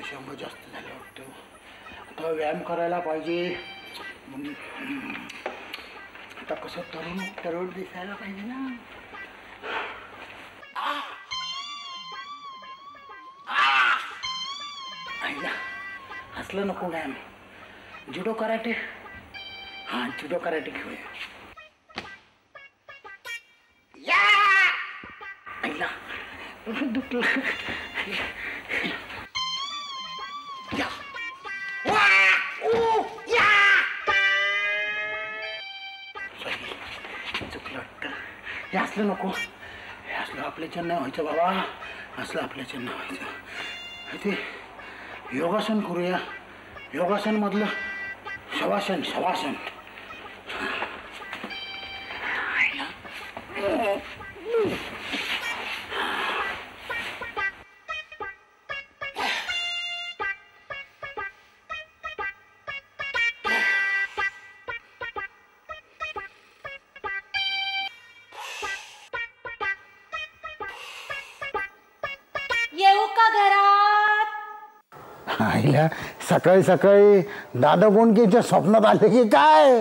शेंगा जास्त झाल्या वाटतं. आता व्यायाम करायला पाहिजे. आता कसं तरुण तरुण दिसायला पाहिजे ना. आईला हसलं नको व्यायाम. Judo karate. हा जुडो कराटे खेळूया. आईला दुखलं. चुकलं वाटतं. हे असलं नको. हे असलं आपल्याच्यानं नाही व्हायचं बाबा. असलं आपल्याच्यानं व्हायचं. ते योगासन करूया. योगासन मधलं शवासन. शवासन येऊ का घरात? आईला सकाळी सकाळी दादा कोणकेच्या स्वप्नात आले की काय?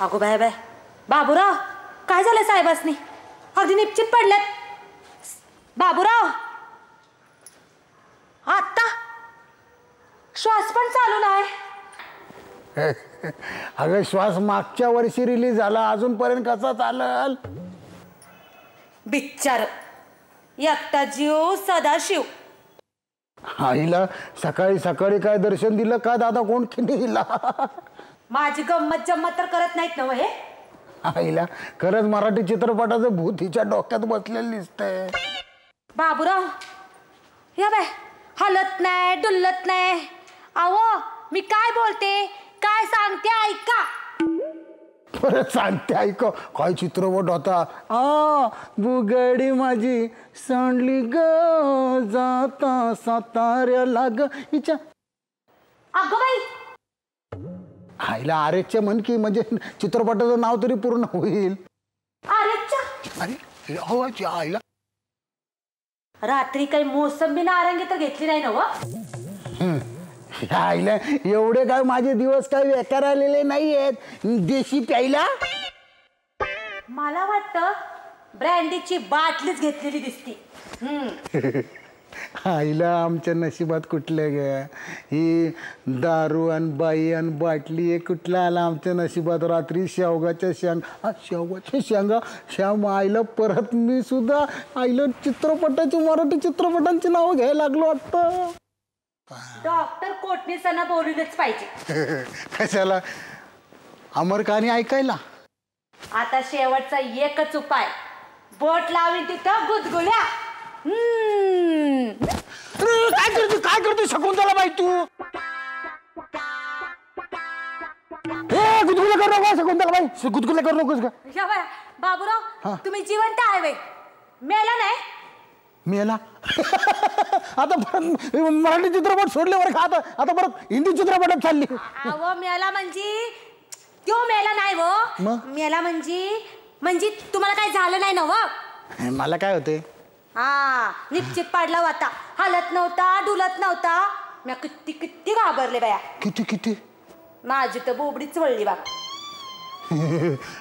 अगो बाय बाय बाबूराव, काय झालं साहेबासनी? अगदी निश्चित पडल्यात. बाबूराव आता श्वास पण चालू नाही. अगं श्वास मागच्या वर्षी रिलीज झाला, अजूनपर्यंत कसा चालल? बिच्चार एकटा जीव सदाशिव. आईला सकाळी सकाळी काय दर्शन दिलं का दादा कोणकेने दिला? माझी गंमत जम्मत तर करत नाहीत ना हे. आईला खरंच मराठी चित्रपटाचं भूत हिच्या डोक्यात बसलेलं दिसतंय. बाबूराव या बाय हलत नाही डुलत नाही. अहो मी काय बोलते काय सांगते ऐका. परत सांगते ऐक. काय चित्रपट होता? बुगडी माझी सांडली ग जाता साताऱ्या लाग हिच्या. अगं बाई आईला आरेच्या म्हण की, म्हणजे चित्रपटाचं नाव तरी पूर्ण होईल. अरे हो आईला रात्री काही मोसंबी नारंगी तर घेतली नाही ना व? आईला एवढे काय माझे दिवस काय बेकार आलेले नाहीयेत देशी प्यायला. मला वाटतं ब्रँडीची बाटलीच घेतलेली दिसती. आईला आमच्या नशिबात कुठल्या ग ही दारू आणि बाई आणि बाटली हे कुठलं आला आमच्या नशिबात? रात्री शेवगाच्या शेवगाच्या शेंगा श्याम. आईला परत मी सुद्धा आईला चित्रपटाची मराठी चित्रपटांची नावं घ्यायला लागलो वाटतं. डॉक्टर कोटणीसांना बोलूनच पाहिजे. कशाला? अमर कहाणी ऐकायला. आता शेवटचा एकच उपाय, बोट लावीन तिथं गुदगुल्या. काय करते शकुंतला बाई तू? गुदगुल्या करू नको शकुंतला बाई. गुदगुल्या करू नकोस का? बाबूराव तुम्ही जिवंत आहे वे, मेला नाही? मेला? आता परत मराठी चित्रपट सोडल्यावर का आता परत हिंदी चित्रपटात चालली? अहो मेला म्हणजे तो मेला नाही वो. मेला म्हणजे तुम्हाला काय झालं नाही ना व? मला काय होते? निश्चित पाडला होता. हलत नव्हता डुलत नव्हता. मी किती किती घाबरले बाया. किती माझी तर बोबडीच वळली बा.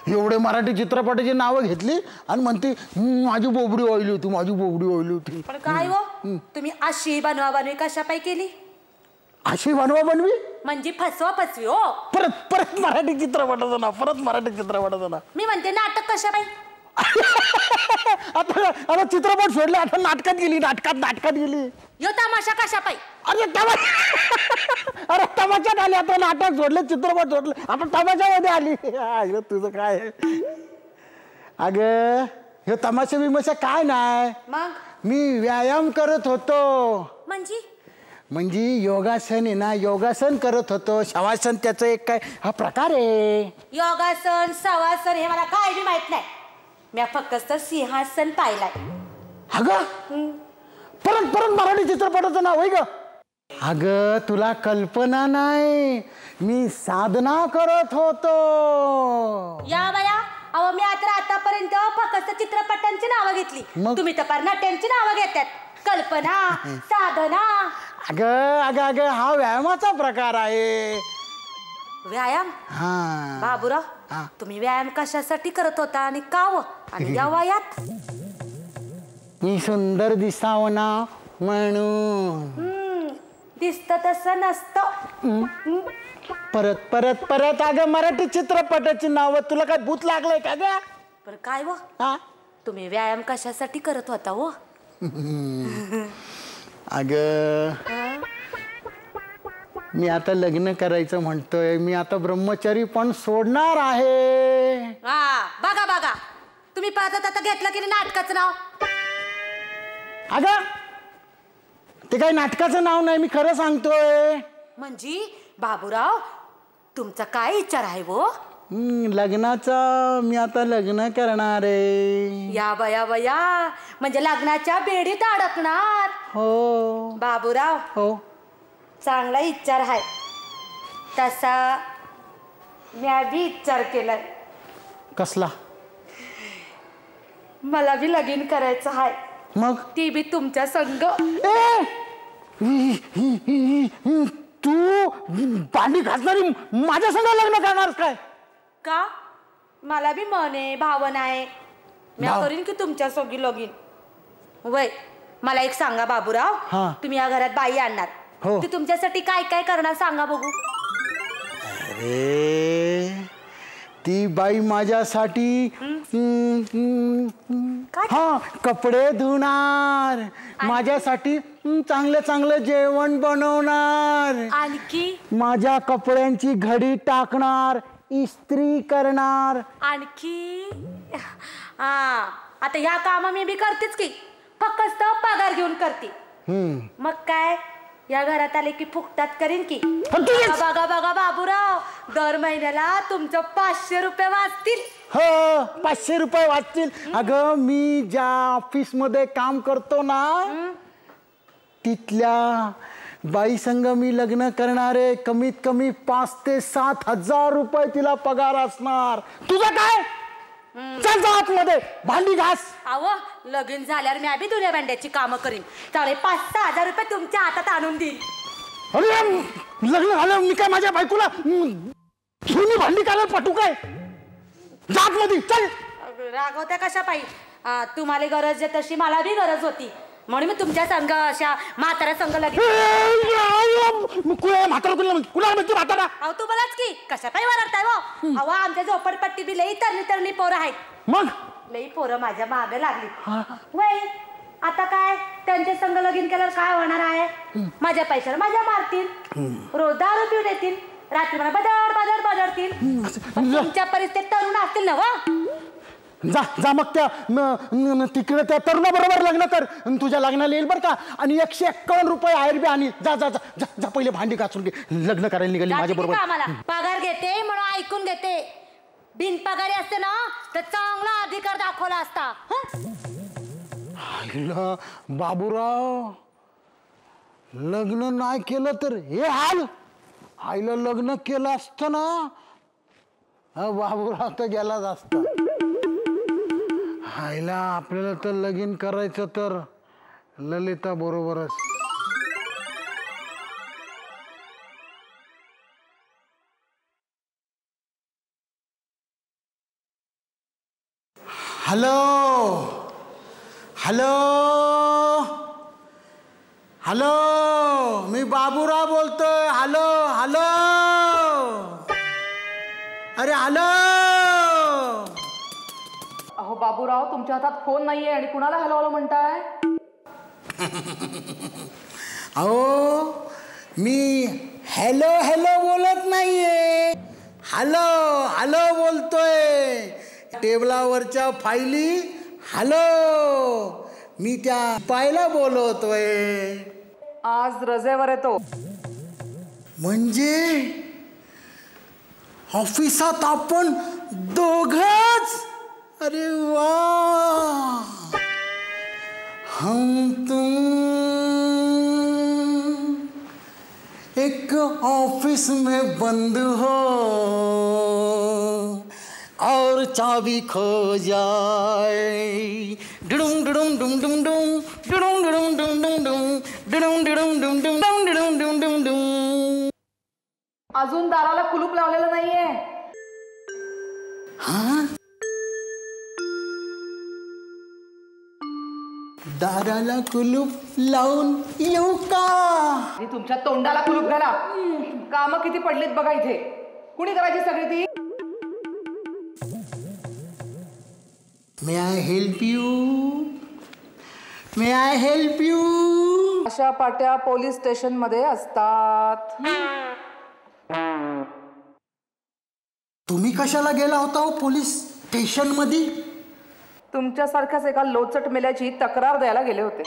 एवढे मराठी चित्रपटाची नावं घेतली आणि म्हणते माझी बोबडी ओळली होती, माझी बोबडी ओळली होती. पण काय हो तुम्ही अशी बनवा बनवी कशा पाय केली? अशी बनवा बनवी म्हणजे फसवा फसवी हो. परत मराठी चित्रपटाचं नाव. परत मराठी चित्रपटाचं नाव. मी म्हणते नाटक कशा पाय? आता चित्रपट सोडले, आता नाटकात गेली. यो तमाशा कशा पाय? अरे तमाशात आली. आता नाटक सोडले, चित्रपट सोडले, आता तमाशामध्ये आली. तुझं काय? अगं हे तमाशा बिमाशा काय नाही. मग मी व्यायाम करत होतो. म्हणजे योगासन आहे ना, योगासन करत होतो. शवासन त्याचं एक काय हा प्रकार आहे. योगासन सवासन हे मला काय बी माहित नाही. मी फक्त सिंहासन पाहिलाय. अगं परत मराठी चित्रपटाचं नाव आहे ग. अगं तुला कल्पना नाही, मी साधना करत होतो. या बाया अहो मी आतापर्यंत फक्त चित्रपटांची नावं घेतली. तुम्ही तर नाट्यांची नावं घेतात. कल्पना साधना. अगं अगं अगं हा व्यायामाचा प्रकार आहे. व्यायाम? हा बाबूराव, तुम्ही व्यायाम कशासाठी करत होता आणि का व आणि या वयात? मी सुंदर दिसावं ना म्हणून. दिसत तसं नसतं. परत परत परत अगं मराठी चित्रपटाची नाव तुला काय भूत लागलंय का ग? पण काय व हा तुम्ही व्यायाम कशासाठी करत होता व? अगं मी आता लग्न करायचं म्हणतोय. मी आता ब्रह्मचारी पण सोडणार आहे. हा बघा बघा, तुम्ही पाहतात आता घेतलं की नाटकाचं नाव. अगं ते काही नाटकाचं नाव नाही, मी खरं सांगतोय. म्हणजे बाबूराव तुमचा काय विचार आहे वो? लग्नाचा. मी आता लग्न करणार आहे. या बया बया, म्हणजे लग्नाच्या बेडीत अडकणार. हो बाबूराव, हो चांगला विचार आहे. तसा मी बी विचार केलाय. कसला? मला बी लगीन करायचं आहे. मग ती बी तुमच्या संग. तू भांडी घासणारी माझ्या संग लग्न करणार काय? का? मला बी मन आहे, भावना आहे. मी करीन की तुमच्या सोबी लगीन. वय मला एक सांगा बाबूराव, तुम्ही या घरात बाई आणणार, ती तुमच्यासाठी काय काय करणार सांगा बघू. अरे ती बाई माझ्यासाठी कपडे धुणार, माझ्यासाठी चांगलं चांगलं जेवण बनवणार, आणखी माझ्या कपड्यांची घडी टाकणार, इस्त्री करणार. आणखी आता ह्या काम मी बी करतेच की, फक्त पगार घेऊन करते. मग काय या घरात आले की फुकटात करीन की. बघा बघा बाबूराव, दर महिन्याला तुमचं 500 रुपये वाचतील. हो 500 रुपये वाचतील. अगं मी ज्या ऑफिस मध्ये काम करतो ना, तिथल्या बाई संग मी लग्न करणारे. कमीत कमी 5 ते 7 हजार रुपये तिला पगार असणार. तुझं काय? चल जा आतमध्ये, भांडी घास. अहो लगीन झाल्यावर मी आधी दुनिया भांड्याची कामं करीन. चालेल 5-6 हजार रुपये तुमच्या हातात आणून देईन. अरे लग्न झालं मी काय माझ्या बायकोला जुनी भांडी करायला पाठवू काय? जात मध्ये चल. रागवत्या कशा पाहिजे? तुम्हाला गरज आहे तशी मला बी गरज होती, म्हणून मी तुमच्या संघ अशा म्हाताऱ्या संघ लगीन. कुणाला म्हणते म्हातारा? अहो तुम्हालाच की, कशा पाहिजे वरडताय हो? अहो आमच्या झोपडपट्टी बी लई तरणी पोरं आहेत. मग लई पोरं माझ्या मागे लागली. वय आता काय त्यांच्या संघ लगीन केल्यावर काय होणार आहे? माझ्या पैशावर माझ्या मारतील, रोज दारू पिऊन येतील, रात्री मला बदडतील. तुमच्या परिस्थितीत तरुण असतील ना वा. जा जा मग त्या तिकडे त्या तरुणाबरोबर लग्न कर. तुझ्या लग्नाला येईल बरं का. आणि 151 रुपये आयुर्बी आणि जा जा जा जा पहिले भांडी घासून घे. लग्न करायला निघाली माझ्या बरोबर. आम्हाला पगार घेते म्हणून ऐकून घेते. बिन पगारी असते ना तर चांगला अधिकार दाखवला असता. बाबूराव लग्न नाही केलं तर हे हाल. आईला लग्न केलं असतं ना, बाबूराव तर गेलाच असता. आईला आपल्याला तर लगीन करायचं तर ललिता बरोबरच. हॅलो हॅलो हॅलो, मी बाबूराव बोलतोय. हॅलो हॅलो, अरे हॅलो. अहो बाबूराव, तुमच्या हातात फोन नाहीये आणि कुणाला हॅलो हॅलो म्हणताय? अहो मी हॅलो हॅलो बोलत नाहीये, हॅलो हॅलो बोलतोय. टेबलावरच्या फाईली हॅलो मी त्या पायला बोलवतोय. आज रजेवर येतो. म्हणजे ऑफिसात आपण दोघच? अरे वाह, हम तुम एक ऑफिस में बंद हो और चाबी खो जाए। डुडुम डुडुम डुम डुम डुम डुडुम डुडुम डुम डुम डुम डुडुम डुडुम डुम डुम डुम डुडुम डुम डुम डुम। अजून दाराला कुलूप लावलेलं नाहीये. हा, दाराला कुलूप लावून येऊ का? आणि तुमच्या तोंडाला कुलूप घाला. कामं किती पडलीत बघा इथे. कुणी करायची सगळी ती? May I help you? May I help you? अशा पाट्या पोलीस स्टेशन मध्ये असतात. तुम्ही कशाला गेला होता हो पोलीस स्टेशन मध्ये? तुमच्यासारख्याच एका लोचट मेल्याची तक्रार द्यायला गेले होते.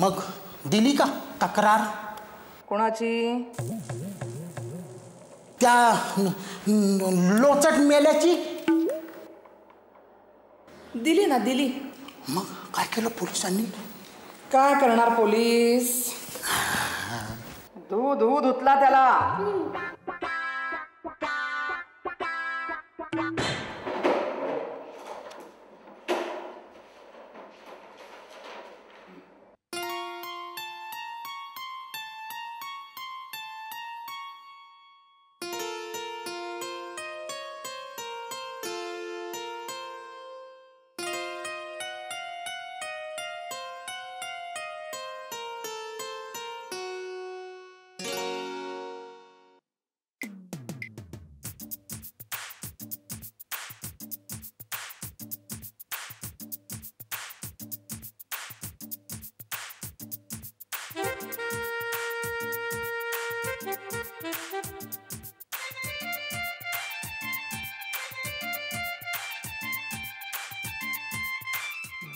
मग दिली का तक्रार? कोणाची? त्या लोचट मेल्याची. दिली ना, दिली. मग काय केलं पोलिसांनी? काय करणार पोलीस? दूध धुतला त्याला.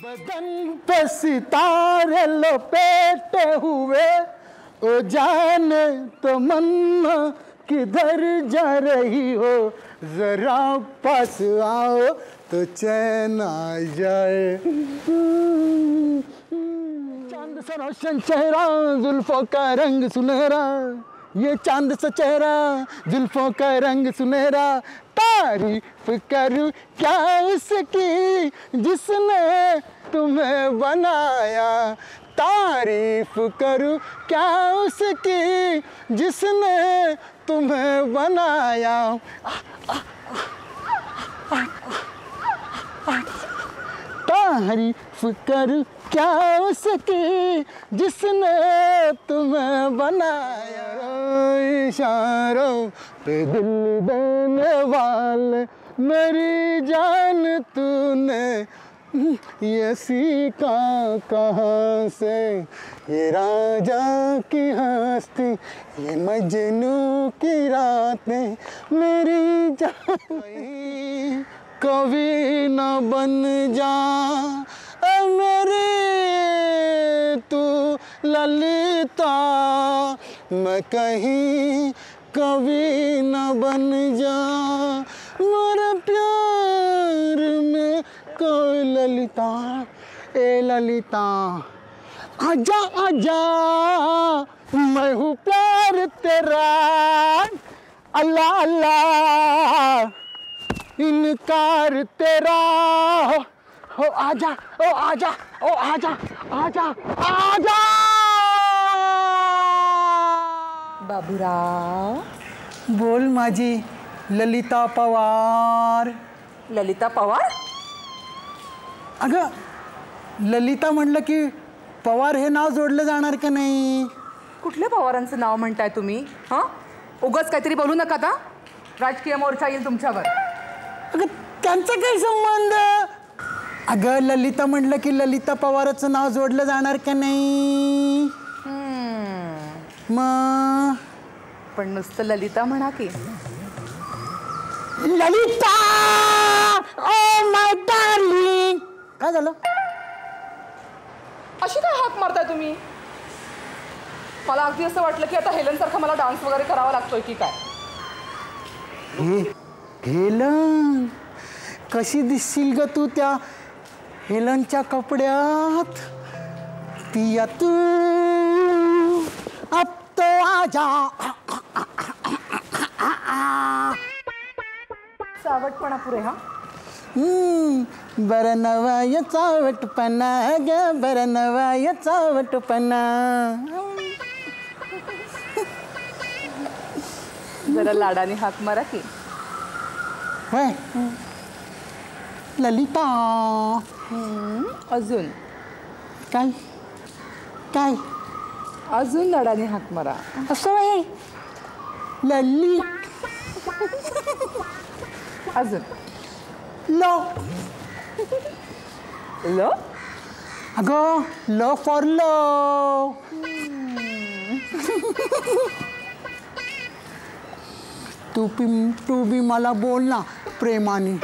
बदन पे सितारे लपेटे हुए, ओ जाने तमन्ना किधर जा रही हो, जरा पास आओ तो चैन आ जाए। चांद सा रोशन चेहरा, जुल्फों का रंग सुनहरा, ये चांद सा चेहरा, जुल्फों का रंग सुनहरा, तारीफ करूं क्या उसकी जिसने तुम्हें बनाया, तारीफ करूं क्या उसकी जिसने तुम्हें बनाया। तारीफ करूं क्या उसकी जिसने तुम्हें बनाया। इशारों पे दिल देने वाले मेरी जान तूने ये सीखा कहाँ से, ये राजा की हस्ती, ये मजनू की रातें मेरी जान। कभी न बन जा मेरी तू ललिता, मैं कहीं कभी न बन जा मेरे प्यार में कोई ललिता। ए ललिता आजा आजा, मैं हूँ प्यार तेरा, अल्लाह अल्लाह इनकार तेरा। हो आजा, ओ आजा, ओ आजा, आजा आजा। बाबूराव, बोल माझी ललिता पवार। ललिता पवार? अगं ललिता म्हणलं की पवार हे नाव जोडलं जाणार का नाही? कुठल्या पवारांचं नाव म्हणताय तुम्ही? हां, उगाच काहीतरी बोलू नका आता. राजकीय मोर्चा येईल तुमच्यावर. अगं त्यांचा काय संबंध? अगं ललिता म्हणलं की ललिता पवाराचं नाव जोडलं जाणार का नाही? मग पण नुसतं ललिता म्हणा की. Lalita, oh my darling. काय झालं? अशी काय हाक मारताय तुम्ही? मला अगदी असं वाटलं की आता हेलन सारखा मला डान्स वगैरे करावा लागतोय की काय. हेलन कशी दिसशील ग तू त्या हेलनच्या कपड्यात? पिया तू अब तो आजा, चावटपणा पुरे हा. बरं नवाय चावटपणा ग बरं नवाय चावटपणा. जरा लाडाने हाक मारा की. होय ललिता. अजून काय काय अजून लाडाने हाक मारा. असं आहे लल्ली. अजून लो. लो. अगं लो फॉर लो. तू बी मला बोल ना प्रेमाने.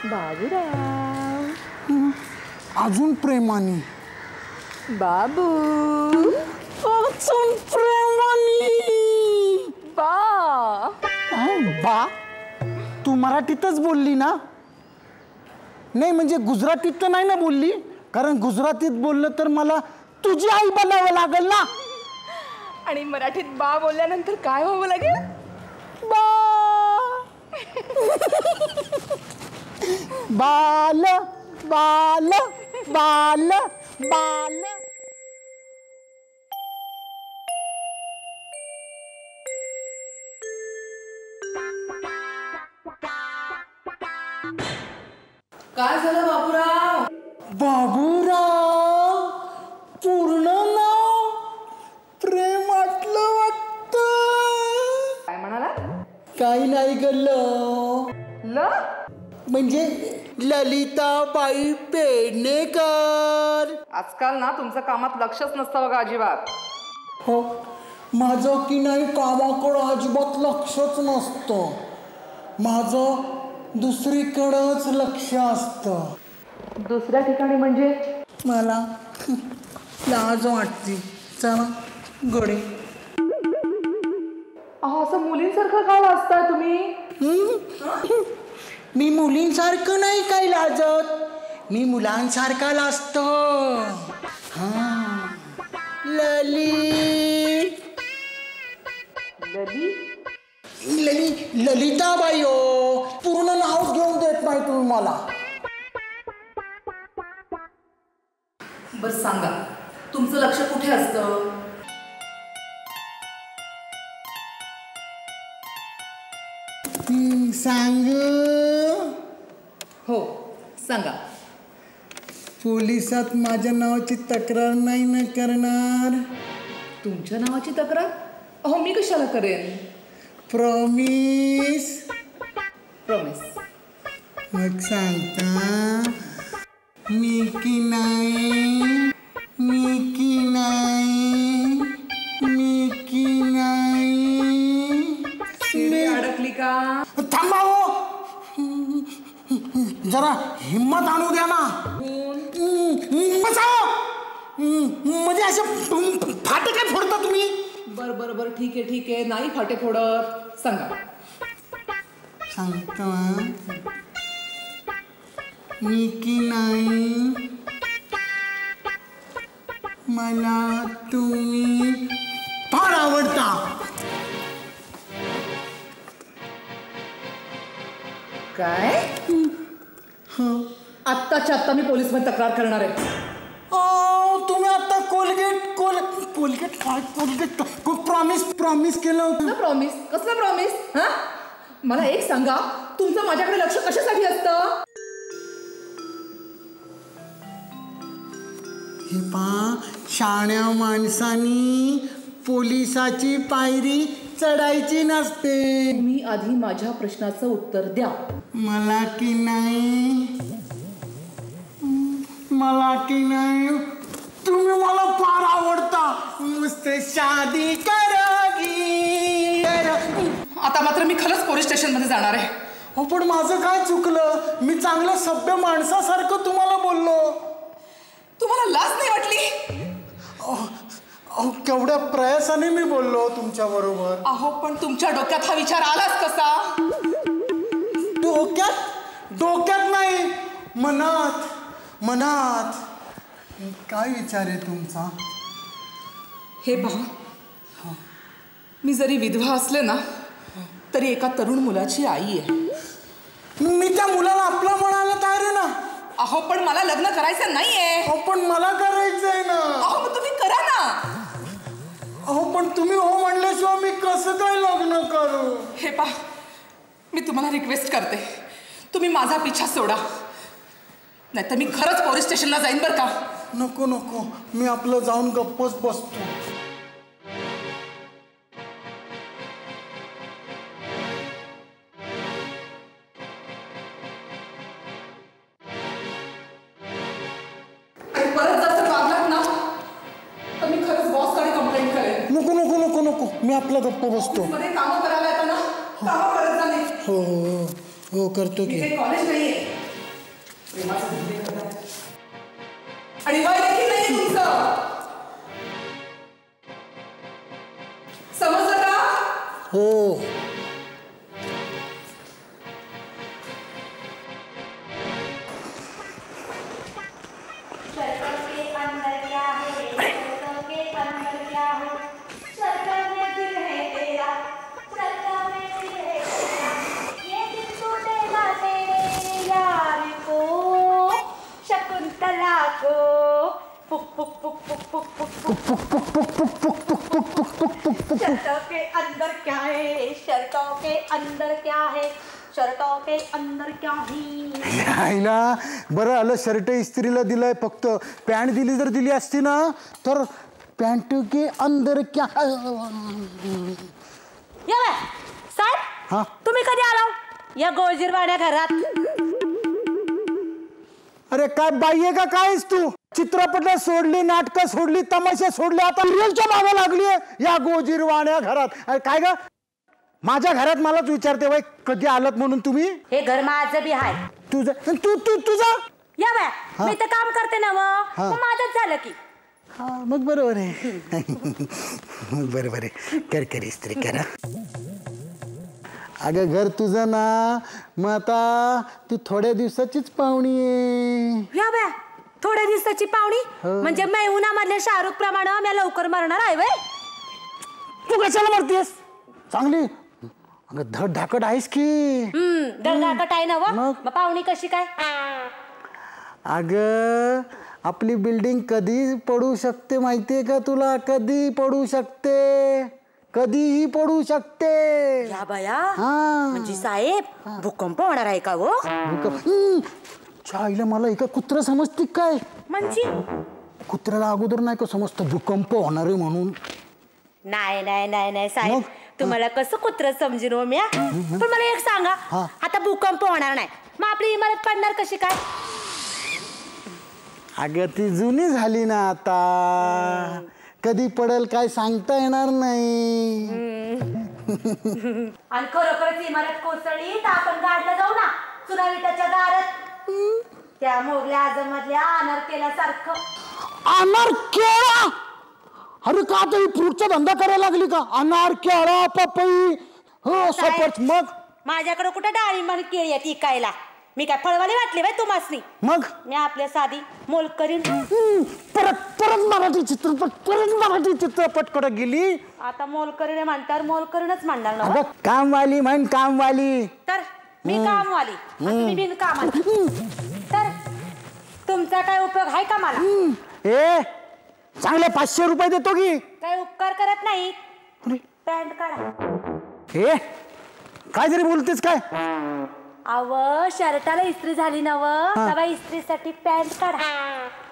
बाबूराव. अजून प्रेमाने. बाबू. अजून प्रेमाने. बा. बा तू मराठीतच बोलली ना. नाही म्हणजे गुजरातीत तर नाही ना बोलली. कारण गुजरातीत बोललं तर मला तुझी आई बनावं लागेल ना. आणि मराठीत बा बोलल्यानंतर काय व्हावं लागेल. बा. बाल बाल बाल बाल. काय झालं बाबूराव. बाबूराव पूर्ण नाव प्रेम आटलं वाटतं. काय म्हणाला. काही नाही गल्ल. ल. म्हणजे ललिताबाई पेडणेकर. आजकाल ना तुमचं कामात लक्षच नसतं बघा अजिबात. हो माझं की नाही कामाकडं अजिबात लक्षच नसतं. माझं दुसरीकडंच लक्ष असतं. दुसऱ्या ठिकाणी म्हणजे. मला लाज वाटते. चला गडे. असं मुलींसारखं काय वाचताय तुम्ही. मी मुलींसारखं नाही काही लाजत. मी मुलांसारखा लाजतो. हा लली ललिताबाई हो. पूर्ण नाव घेऊन देत नाही तुम्ही मला. बस सांगा तुमचं लक्ष कुठे असतं. सांग. हो सांगा. पोलिसात माझ्या नावाची तक्रार नाही ना करणार. तुमच्या नावाची तक्रार. अहो मी कशाला करेन. प्रॉमिस. प्रॉमिस. मग सांगता मी की नाही. मी की नाही. मी की नाही. शिडी अडकली का. थांबा हो. जरा हिम्मत आणू द्या ना. बसाव. म्हणजे असं फाटे काय फोडता तुम्ही. बरं बरं बरं ठीक आहे नाही फाटे फोडत. सांगा. सांगतो मी की नाही. मला तुम्ही फार आवडता. काय. आत्ताच्या आत्ता मी पोलीसमध्ये तक्रार करणार आहे. तुम्ही आता कोलगेट काय कोलगेट प्रॉमिस केलं होतं. प्रॉमिस. कसलं प्रॉमिस. हा मला एक सांगा तुमचं माझ्याकडे लक्ष कशासाठी असतं. हे पा शाण्या माणसानी पोलिसाची पायरी चढायची नसते. तुम्ही आधी माझ्या प्रश्नाचं उत्तर द्या. मला की नाही. मला की नाही. तुम्ही मला फार आवडता. मुझसे शादी करोगी. आता मात्र मी खरंच पोलीस स्टेशनमध्ये जाणार आहे. हो पण माझं काय चुकलं. मी चांगलं सभ्य माणसासारखं तुम्हाला बोललो. तुम्हाला लाज नाही वाटली. केवढ्या प्रयासाने मी बोललो तुमच्या बरोबर. अहो पण तुमच्या डोक्यात हा विचार आलाच कसा. डोक्यात नाही मनात. काय विचार आहे तुमचा. हे पहा मी जरी विधवा असले ना तरी एका तरुण मुलाची आई आहे. मी त्या मुलाला आपला म्हणायला तयार आहे ना. अहो पण मला लग्न करायचं नाहीये. अहो पण मला करायचंय ना. अहो मग तुम्ही करा ना. अहो पण तुम्ही हो म्हणल्याशिवाय मी कसं काय लग्न करू. हे पहा, मी तुम्हाला रिक्वेस्ट करते, तुम्ही माझा पिछा सोडा, नाहीतर मी खरंच पोलीस स्टेशनला जाईन बरं का. नको नको, मी आपलं जाऊन गप्पच बसतो. परत जर वागलात ना तर मी खरंच बॉसकडे कंप्लेंट करेन. नको नको नको नको, मी आपलं गप्प बसतो. मध्ये कामं करायला येतं ना, कामं करत जा नाही. हो हो हो करतो की. हे कॉलेज नाहीये, प्रेमाचं धंदे करताय. आणि वय देखील नाहीये तुमचं, समजलं का? हो. शर्टों के अंदर क्या है, शर्टों के अंदर क्या है, शर्टों के अंदर क्या है. आईला बरं आलं शर्ट इस्त्रीला दिलंय, फक्त पॅन्ट दिली जर दिली असती ना तर पॅन्ट के अंदर क्या. या बाय साहेब, हा तुम्ही कधी आला या गोळजीरवाड्या घरात. अरे काय बाई आहे का कायस तू. चित्रपट सोडली, नाटकं सोडली, तमाशा सोडले, आता रिअलच्या मागे लागली या गोजीरवाण्या घरात. अरे काय ग, माझ्या घरात मलाच विचारते बाई कधी आलात म्हणून तुम्ही. हे घर माझं बी आहे. तुझं तू तू तुझा या बाय, मी तर काम करते ना मग माझंच झालं की. हा मग बरोबर आहे. बरोबर आहे, कर कर इस्त्री करा. अगं घर तुझं ना, मग आता ती थोड्या दिवसाचीच पाहुणी आहे. या बाय, थोड्या दिवसाची पाहुणी म्हणजे मैहुना मधल्या शाहरुख प्रमाणे मी लवकर मरणार आहे वय. तू कशाला मरतेस. चांगली अगं धड धाकट आहेस की. दळगाकट आहे ना व. मग पाहुणी कशी काय. अगं आपली बिल्डिंग कधी पडू शकते माहितीये का तुला. कधी पडू शकते, कधीही पडू शकते. या बाया, म्हणजे साहेब भूकंप होणार आहे का वो. आईला मला एका कुत्रा समजते काय. म्हणजे कुत्र्याला अगोदर नाही का समजतं भूकंप होणार आहे म्हणून. नाही नाही नाही नाही साहेब, तुम्हाला कसं कुत्र समजून हो म्या. पण मला एक सांगा, आता भूकंप होणार नाही मग आपली इमारत पडणार कशी काय. अगं ती जुनी झाली ना आता, कधी पडेल काय सांगता येणार नाही. आणि खरोखरच इमारत कोसळली तर आपण गाडला जाऊ ना चुना विटाच्या दारात. त्या मोगल्या आजम मधल्या अनारकेल्यासारखं. अनारकेळा. अरे का आता ही फ्रूटचा धंदा करायला लागली का. अनारकेळा, पपई, हो सफरच. मग माझ्याकडे कुठे डाळिंब आणि केळी आहेत इकायला. मी काय फळवाली वाटली बाई तुम्हासनी. मग मी आपल्या साधी मोल करीन. परत परत मराठी चित्रपट कडे गेली. आता मोल करीन म्हणल्यावर मोल करीनच म्हणणार ना. कामवाली म्हण कामवाली. तर मी कामवाली, तुम्ही बिन कामाली. तर तुमचा काय उपयोग आहे का मला. ए चांगले 500 रुपये देतो की. काय उपकार करत नाही. पॅन्ट काढा. हे काय जरी बोलतेस काय. अव शर्टाला इस्त्री झाली नव, तेव्हा इस्त्रीसाठी पॅन्ट काढा.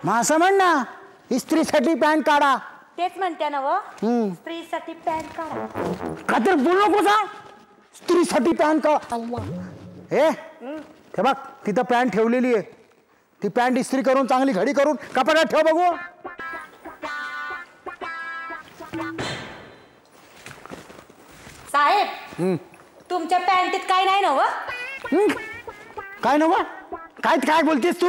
मग असं म्हण ना, इस्त्रीसाठी पॅन्ट काढा. तेच म्हणते नव, स्त्रीसाठी पॅन्ट काढा. का तर बोलू नको सा. स्त्रीसाठी पॅन्ट काढा. हे ते बघ तिथं पॅन्ट ठेवलेली आहे. ती पॅन्ट इस्त्री करून चांगली घडी करून कपाटात ठेव बघू. साहेब तुमच्या पॅन्टीत काय नाही नव. काय नव, काय काय बोलतेस तू.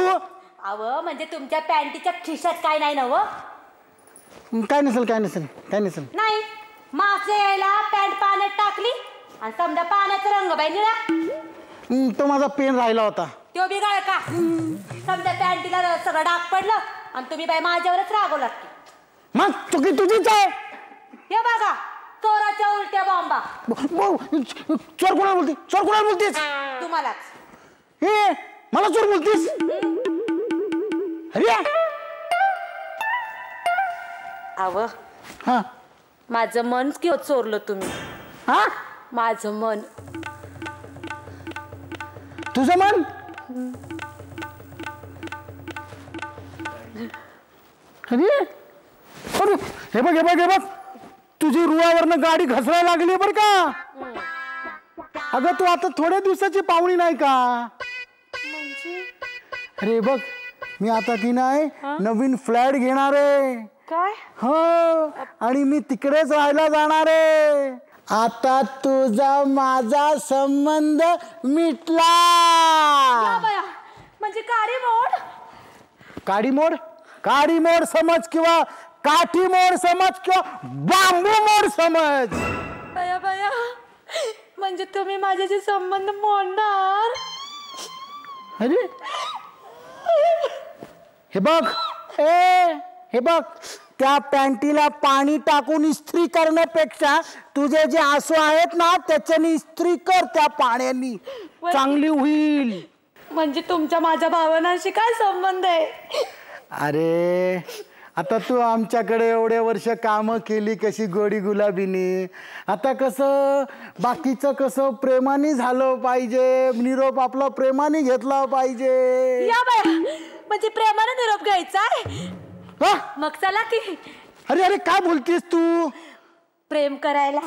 अव म्हणजे तुमच्या पॅन्टीच्या खिशात काय नाही नव. काय नसेल काय नसेल काय नसेल. नाही मागच्या यायला पॅन्ट पाण्यात टाकली आणि समजा पाण्याचा रंग बाई निळा. तो माझा पेन राहिला होता. तो बिघाळ का. समजा पॅन्टीला सगळं डाग पडलं आणि तुम्ही बाई माझ्यावरच रागवलात की. मग चुकी तुझीच आहे. हे बघा चोराच्या उलट्या बॉम्बा. चोर कोणाला बोलते, चोर कोणाला बोलतेस. तुम्हालाच. हे मला चोर बोलतीस? अरे आव हा माझं मन किंवा चोरलं तुम्ही. हा माझं मन. तुझं मन? अरे अरे हे बघ हे बघ हे बघ, तुझी रुळावरनं गाडी घसरायला लागली बरं का. अगं तू आता थोड्या दिवसाची पाहुणी नाही का? अरे बघ मी आता की नाही नवीन फ्लॅट घेणार आहे. काय? हो आणि मी तिकडेच राहायला जाणार आहे. आता तुझा माझा संबंध मिटला. म्हणजे काळी मोड. काडी मोड, काडी मोड समज किंवा काठी मोड समज किंवा बांबू मोड समज. बया बया, म्हणजे तुम्ही माझ्याशी संबंध मोडणार? अरे हे बघ हे बघ, त्या पॅन्टीला पाणी टाकून इस्त्री करण्यापेक्षा तुझे जे आसू आहेत ना त्याच्यानी इस्त्री कर, त्या पाण्यानी चांगली होईल. म्हणजे तुमच्या माझ्या भावनांशी काय संबंध आहे? अरे आता तू आमच्याकडे एवढे वर्ष कामं केली कशी गोडी गुलाबीने, आता कसं बाकीचं कसं प्रेमाने झालं पाहिजे, निरोप आपला प्रेमाने घेतला पाहिजे. या बाया, म्हणजे प्रेमाने निरोप घ्यायचा आहे? मग चला की. अरे अरे काय बोलतेस तू? प्रेम करायला.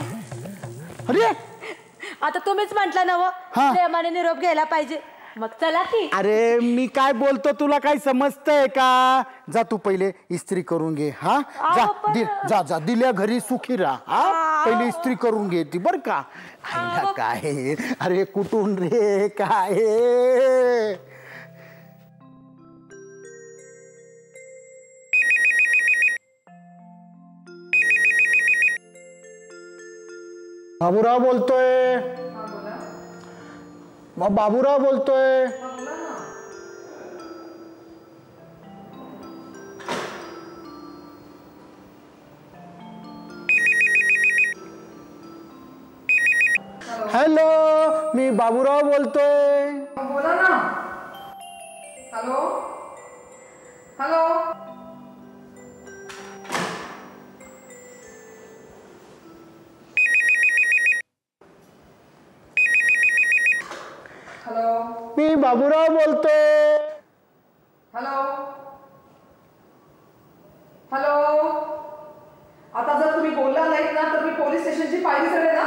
अरे आता तुम्हीच म्हटलं ना व प्रेमाने निरोप घ्यायला पाहिजे, मग चला की. अरे मी काय बोलतो तुला काय समजतंय का? जा तू पहिले इस्त्री करून घे. हा जा जा जा, दिल्या घरी सुखी राहा. हा पहिले इस्त्री करून घे ती बर का. काय अरे कुठून रे काय? बाबूराव बोलतोय. मग बाबूराव बोलतोय. हॅलो, मी बाबूराव बोलतोय. बोला ना. Hello hello. हॅलो, मी बाबूराव बोलतोय. Hello hello. आता जर तुम्ही बोलला नाहीत ना तर मी पोलीस स्टेशनची पायरी चढेल ना.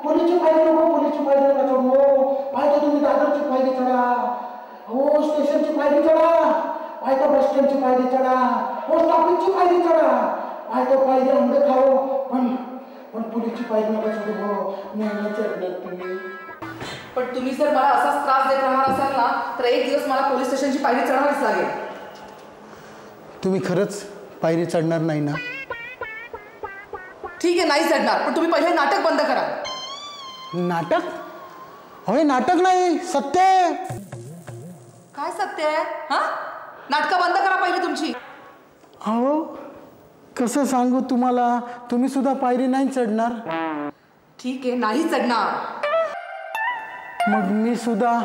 पोलीसची पायरी नको, पोलीसची पायरी नका चढू. पाहिजे तुम्ही दादरची पायरी चढा, हो स्टेशनची पायरी चढा, पाहिजे बस स्टँडची पायरी चढा, पोस्ट ऑफिसची पायरी चढा, पाहिजे पायरी अंडे खाओ, पण पोलीसची पायरी नका चढू. हो मी चढणार तुम्ही. पण तुम्ही जर मला असाच त्रास देत राहणार असाल ना तर एक दिवस मला पोलीस स्टेशनची पायरी चढावीच लागेल. तुम्ही खरंच पायरी चढणार नाही ना? ठीक आहे, नाही चढणार, पण तुम्ही पहिले नाटक बंद करा. नाटक? होय नाटक नाही, सत्य. काय सत्य आहे? हा, नाटकं बंद करा पहिले तुमची. हो कसं सांगू तुम्हाला, तुम्ही सुद्धा पायरी नाही चढणार. ठीक आहे, नाही चढणार. मग मी सुद्धा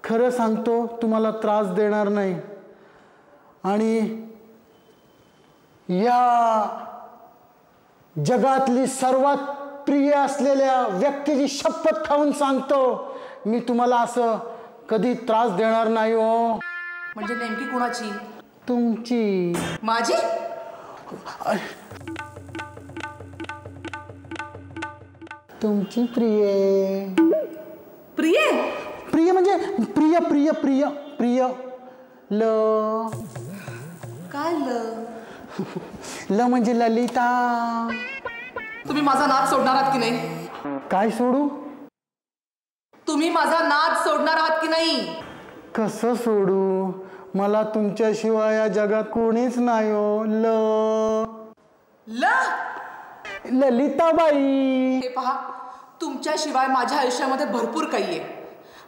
खरं सांगतो तुम्हाला त्रास देणार नाही. आणि या जगातली सर्वात प्रिय असलेल्या व्यक्तीची शपथ खाऊन सांगतो, मी तुम्हाला असं कधी त्रास देणार नाही. हो म्हणजे नेमकी कुणाची? तुमची. माझी? तुमची प्रिय. प्रिय? प्रिय म्हणजे प्रिय प्रिय प्रिय प्रिय ल. काय ल? ल म्हणजे ललिता. तुम्ही माझा नाद सोडणार आहात की नाही? काय सोडू? तुम्ही माझा नाद सोडणार आहात की नाही? कसं सोडू? मला तुमच्याशिवाय या जगात कोणीच नाही. हो ल ल ललिताबाई. हे पहा, तुमच्याशिवाय माझ्या आयुष्यामध्ये भरपूर काही आहे.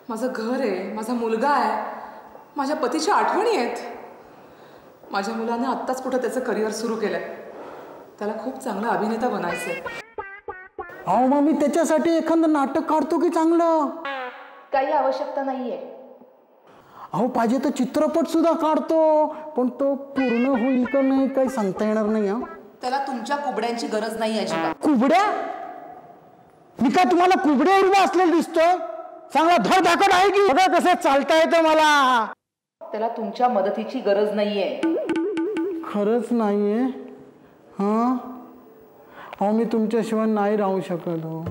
माझं घर आहे, माझा मुलगा आहे, माझ्या पतीच्या आठवणी आहेत. माझ्या मुलाने आत्ताच कुठं त्याचं करिअर सुरू केलंय. त्याला खूप चांगला अभिनेता बनायचंय. अहो मग मी त्याच्यासाठी एखादं नाटक काढतो की चांगलं. काही आवश्यकता नाहीये. अहो पाहिजे तर चित्रपट सुद्धा काढतो, पण तो पूर्ण होईल का नाही काही सांगता येणार नाही. हा त्याला तुमच्या कुबड्यांची गरज नाही अजिबात. कुबड्या? मी काय तुम्हाला कुबड्यावर उभा असलेलं दिसतोय? चांगला धडधाकट आहे की बघा कसं चालता येतं मला. त्याला तुमच्या मदतीची गरज नाहीये. खरंच नाहीये. हां अहो मी तुमच्याशिवाय नाही राहू शकत. हो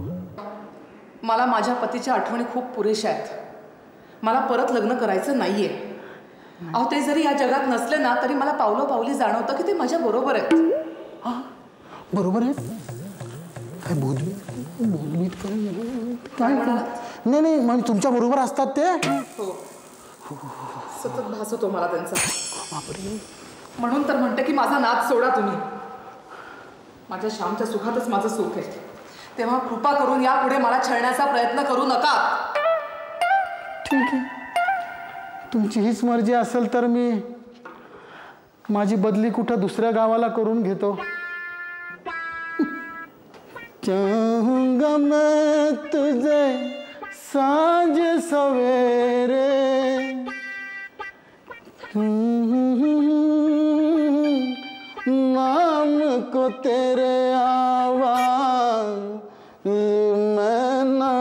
मला माझ्या पतीच्या आठवणी खूप पुरेशा आहेत. मला परत लग्न करायचं नाहीये. अहो ते जरी या जगात नसले ना तरी मला पावलोपावली जाणवतं की ते माझ्या बरोबर आहेत. हां बरोबर आहे. काय बोलवीत काय नाही नाही मग तुमच्या बरोबर असतात ते. हो सतत भास होतो मला त्यांचा. म्हणून तर म्हणते की माझा नाद सोडा तुम्ही. माझ्या श्यामच्या सुखातच माझं सुख आहे. तेव्हा कृपा करून यापुढे मला छळण्याचा प्रयत्न करू नका. ठीक आहे तुमची हीच मर्जी असेल तर मी माझी बदली कुठं दुसऱ्या गावाला करून घेतो. चाहूंगा मैं तुझे सांझ सवेरे नाम को तेरे आवाज मैं ना.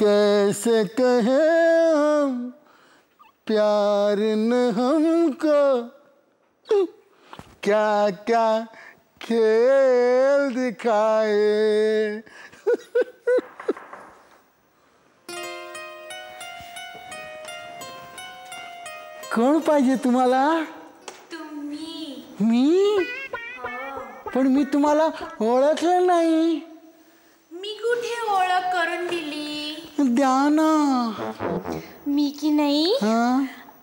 कैसे कहे हम प्यार न हमको क्या क्या खेल दिखाए. कोण पाहिजे तुम्हाला? तुम्ही. मी? पण मी तुम्हाला ओळखलं नाही. मी कुठे ओळख करून दिली? द्या ना. मी की नाही. हा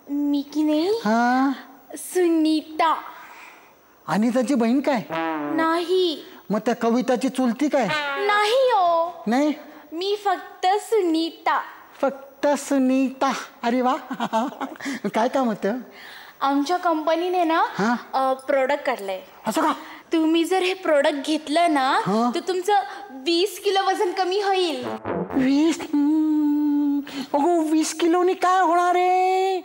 मी की नाही. हा सुनीता. आणि त्याची बहीण काय? नाही. मग त्या कविताची चुलती काय? नाही हो. नाही मी फक्त सुनीता. फक्त सुनीता. अरे वा. काय काम होतं? आमच्या कंपनीने ना प्रोडक्ट काढलंय. असं का? तुम्ही जर हे प्रोडक्ट घेतलं ना तर तुमचं 20 किलो वजन कमी होईल. 20? अगो 20 किलोनी काय होणार आहे?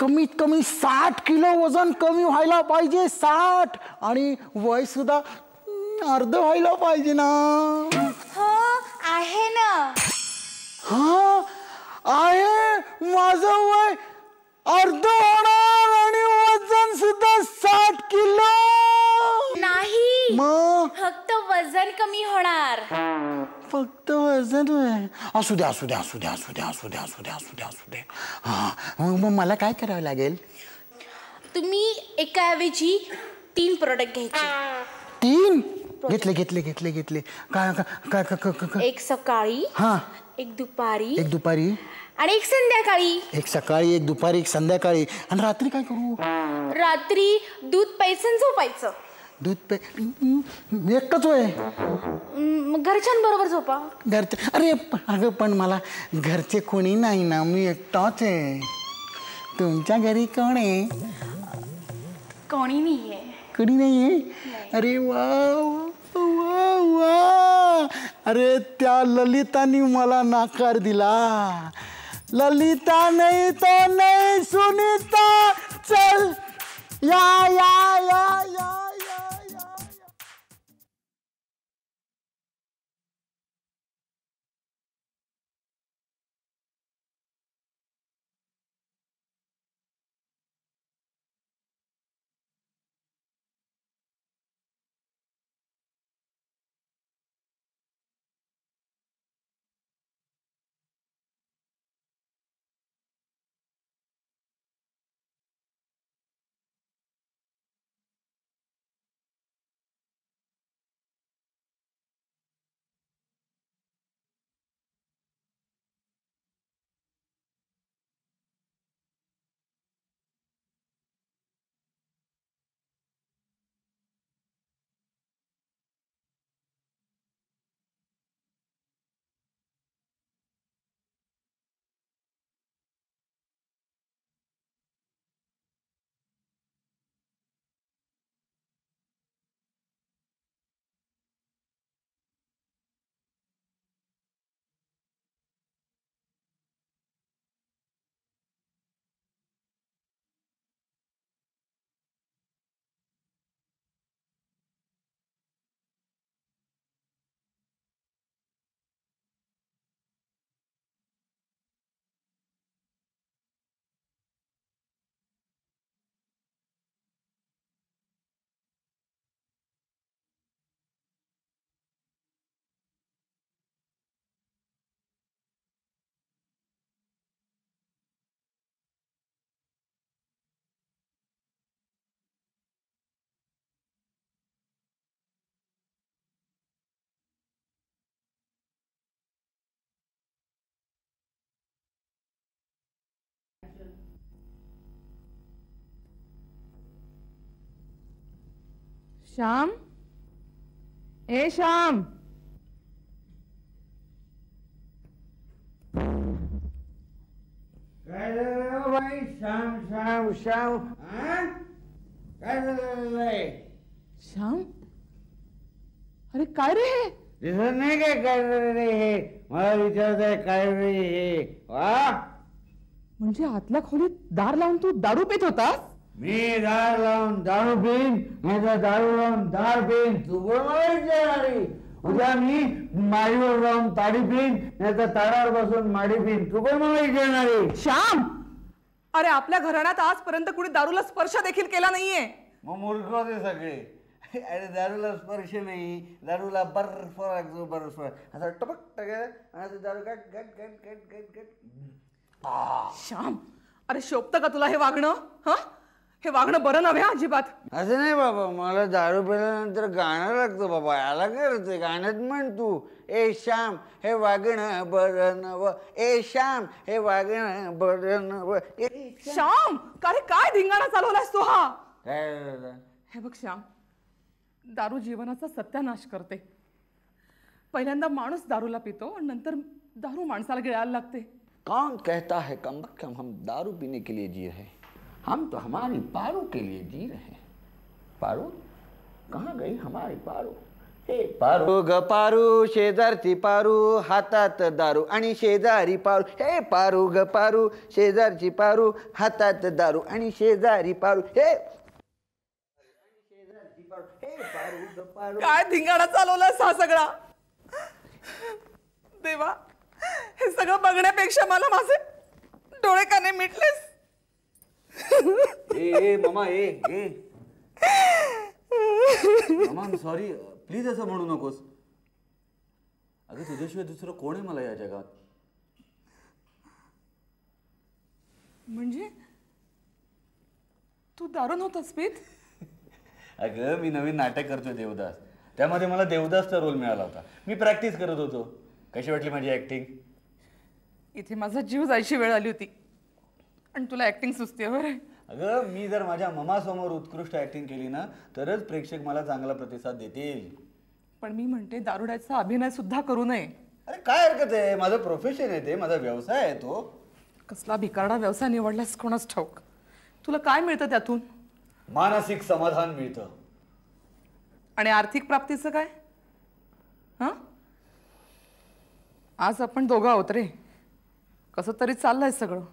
कमीत कमी 60 किलो वजन कमी व्हायला पाहिजे. 60. आणि वय सुद्धा अर्ध व्हायला पाहिजे ना. हो आहे ना. हा आहे. माझं वय अर्ध होणार आणि वजन सुद्धा 60 किलो नाही. मग फक्त वजन कमी होणार. फक्त वजन होय. असू द्या असू द्या असू द्या असू द्या असू द्या असू द्या असू द्या असू द्या. हां मग मला काय करावं लागेल? तुम्ही एकाऐवजी 3 प्रोडक्ट घ्यायचे. 3? घेतले घेतले घेतले घेतले. काय काय काय? एक सकाळी. हां एक दुपारी. एक दुपारी आणि एक संध्याकाळी. एक सकाळी एक दुपारी एक संध्याकाळी. आणि रात्री काय करू? रात्री दूध प्यायचं आणि झोपायचं. दूध पे एकटाच होय? घरच्यांबरोबर झोपा. घरचे? अरे अगं पण मला घरचे कोणी नाही ना. मी एकटाच आहे. तुमच्या घरी कोण आहे? कोणी नाहीये. कोणी नाही आहे? अरे वा वा वा. अरे त्या ललितानी मला नकार दिला. ललिता नाही तो नाही सुनीता. चल या या या या श्याम, ए श्याम. काय झालं बाई? श्याम श्याम श्याम, हा? काय झालंय? श्याम, अरे काय रे हे? दिसत नाही काय झालं रे हे? मला विचारतंय काय रे हे? वा, म्हणजे आतल्या खोलीत दार लावून तू दारू पित होतास? मी दार लावून दारू पिन, नाही तर दारू लावून दार पिन. तू बरोबर विचारणारी. उद्या मी माडीवर जाऊन ताडी पिन, नाही तर ताडावर बसून माडी पिन. तू पण मला विचारणारी. श्याम, अरे आपल्या घराण्यात आजपर्यंत कुणी दारूला स्पर्श देखील केला नाहीये. मग मूर्ख होते सगळे. अरे दारूला स्पर्श नाही, दारूला बर्फ लागतो, बर्फ असा टपक टक आणि दारू गट गट गट गट गट गट. श्याम, अरे शोभतं का तुला हे वागणं? हा, हे वागणं बरं नव्हे अजिबात. असं नाही बाबा, मला दारू पिल्यानंतर गाणं लागतं बाबा. याला काय होतं? गाण्यात म्हण तू, ए श्याम हे वागणं बरं नव, ए श्याम हे वागणं बरं नव. श्याम, काय धिंगाणा चालवलास तू हा? काय झालं? हे बघ श्याम, दारू जीवनाचा सत्यानाश करते. पहिल्यांदा माणूस दारूला पितो आणि नंतर दारू माणसाला गिळायला लागते. कौन कहता है कमबख्तम हम दारू पीने के लिए जी रहे, हम तो हमारी पारू के लिए जी रहे. पारू कहाँ गई हमारी पारू? हे पारू ग पारू, शेजारची पारू, हातात दारू आणि शेजारी पारू. हे पारू ग पारू, शेजारची पारू, हातात दारू आणि शेजारी पारू. हे पारू ग पारू. काय धिंगाणा चालवलास हा सगळा? देवा, हे सगळं बघण्यापेक्षा मला माझे डोळे काने मिटलेस. ए मामा, ए मामा, सॉरी, प्लीज असं म्हणू नकोस. अगं तुझ्याशिवाय दुसरं कोण आहे मला या जगात? म्हणजे तू दारू नव्हतास पीत? अगं मी नवीन नाटक करतोय देवदास, त्यामध्ये मला देवदासचा रोल मिळाला होता. मी प्रॅक्टिस करत होतो. कशी वाटली माझी ऍक्टिंग? इथे माझा जीव जायची वेळ आली होती आणि तुला ऍक्टिंग सुचते बरं? अगं मी जर माझ्या ममासमोर उत्कृष्ट ऍक्टिंग केली ना, तरच प्रेक्षक मला चांगला प्रतिसाद देतील. पण मी म्हणते दारुड्याचा अभिनय सुद्धा करू नये. अरे काय हरकत आहे? माझं प्रोफेशन आहे ते, माझा व्यवसाय आहे तो. कसला भिकारडा व्यवसाय निवडलास कोणाच ठाऊक. तुला काय मिळतं त्यातून? मानसिक समाधान मिळतं. आणि आर्थिक प्राप्तीचं काय? हां, आज आपण दोघं आहोत रे, कसं तरी चाललंय सगळं.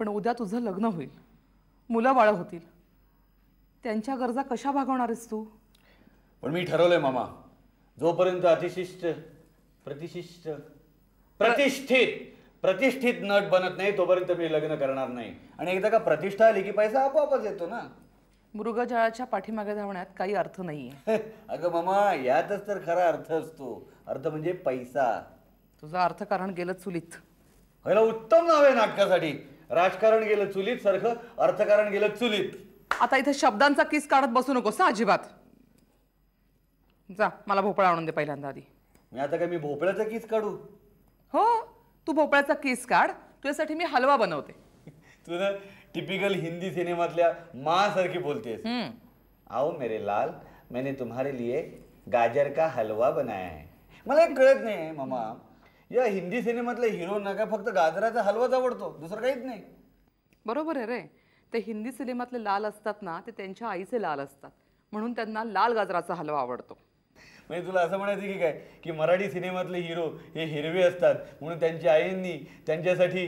पण उद्या तुझं लग्न होईल, मुलं बाळं होतील, त्यांच्या गरजा कशा भागवणारेस तू? पण मी ठरवलंय मामा, जोपर्यंत प्रतिष्ठित नट बनत नाही तोपर्यंत मी लग्न करणार नाही. आणि एकदा का प्रतिष्ठा आली की पैसा आपोआपच येतो ना. मृगजळाच्या पाठीमागे धावण्यात काही अर्थ नाहीये. अगं मामा, यातच तर खरा अर्थ असतो. अर्थ म्हणजे पैसा. तुझं अर्थकारण गेलं चुलीत. ह्याला उत्तम नाव आहे नाटकासाठी. राजकारण गेलं चुलीत सारखं, अर्थकारण गेलं चुलीत. आता इथे शब्दांचा किस काढत बसू नकोस ना अजिबात. जा, मला भोपळा आणून दे पहिल्यांदा आधी. मी आता काय मी भोपळ्याचा किस काढू? हो, तू भोपळ्याचा किस काढ, तुझ्यासाठी मी हलवा बनवते. तू ना टिपिकल हिंदी सिनेमातल्या माँ सारखी बोलतेस. आओ मेरे लाल, मैंने तुम्हारे लिए गाजर का हलवा बनाया है. मला एक कळत नाही मामा, या हिंदी सिनेमातल्या हिरोना काय फक्त गाजराचा हलवाच आवडतो, दुसरं काहीच नाही? बरोबर आहे रे. ते हिंदी सिनेमातले लाल असतात ना, ते त्यांच्या आईचे लाल असतात, म्हणून त्यांना लाल गाजराचा हलवा आवडतो. म्हणजे तुला असं म्हणायचं की काय, की मराठी सिनेमातले हिरो हे हिरवे असतात म्हणून त्यांच्या आईंनी त्यांच्यासाठी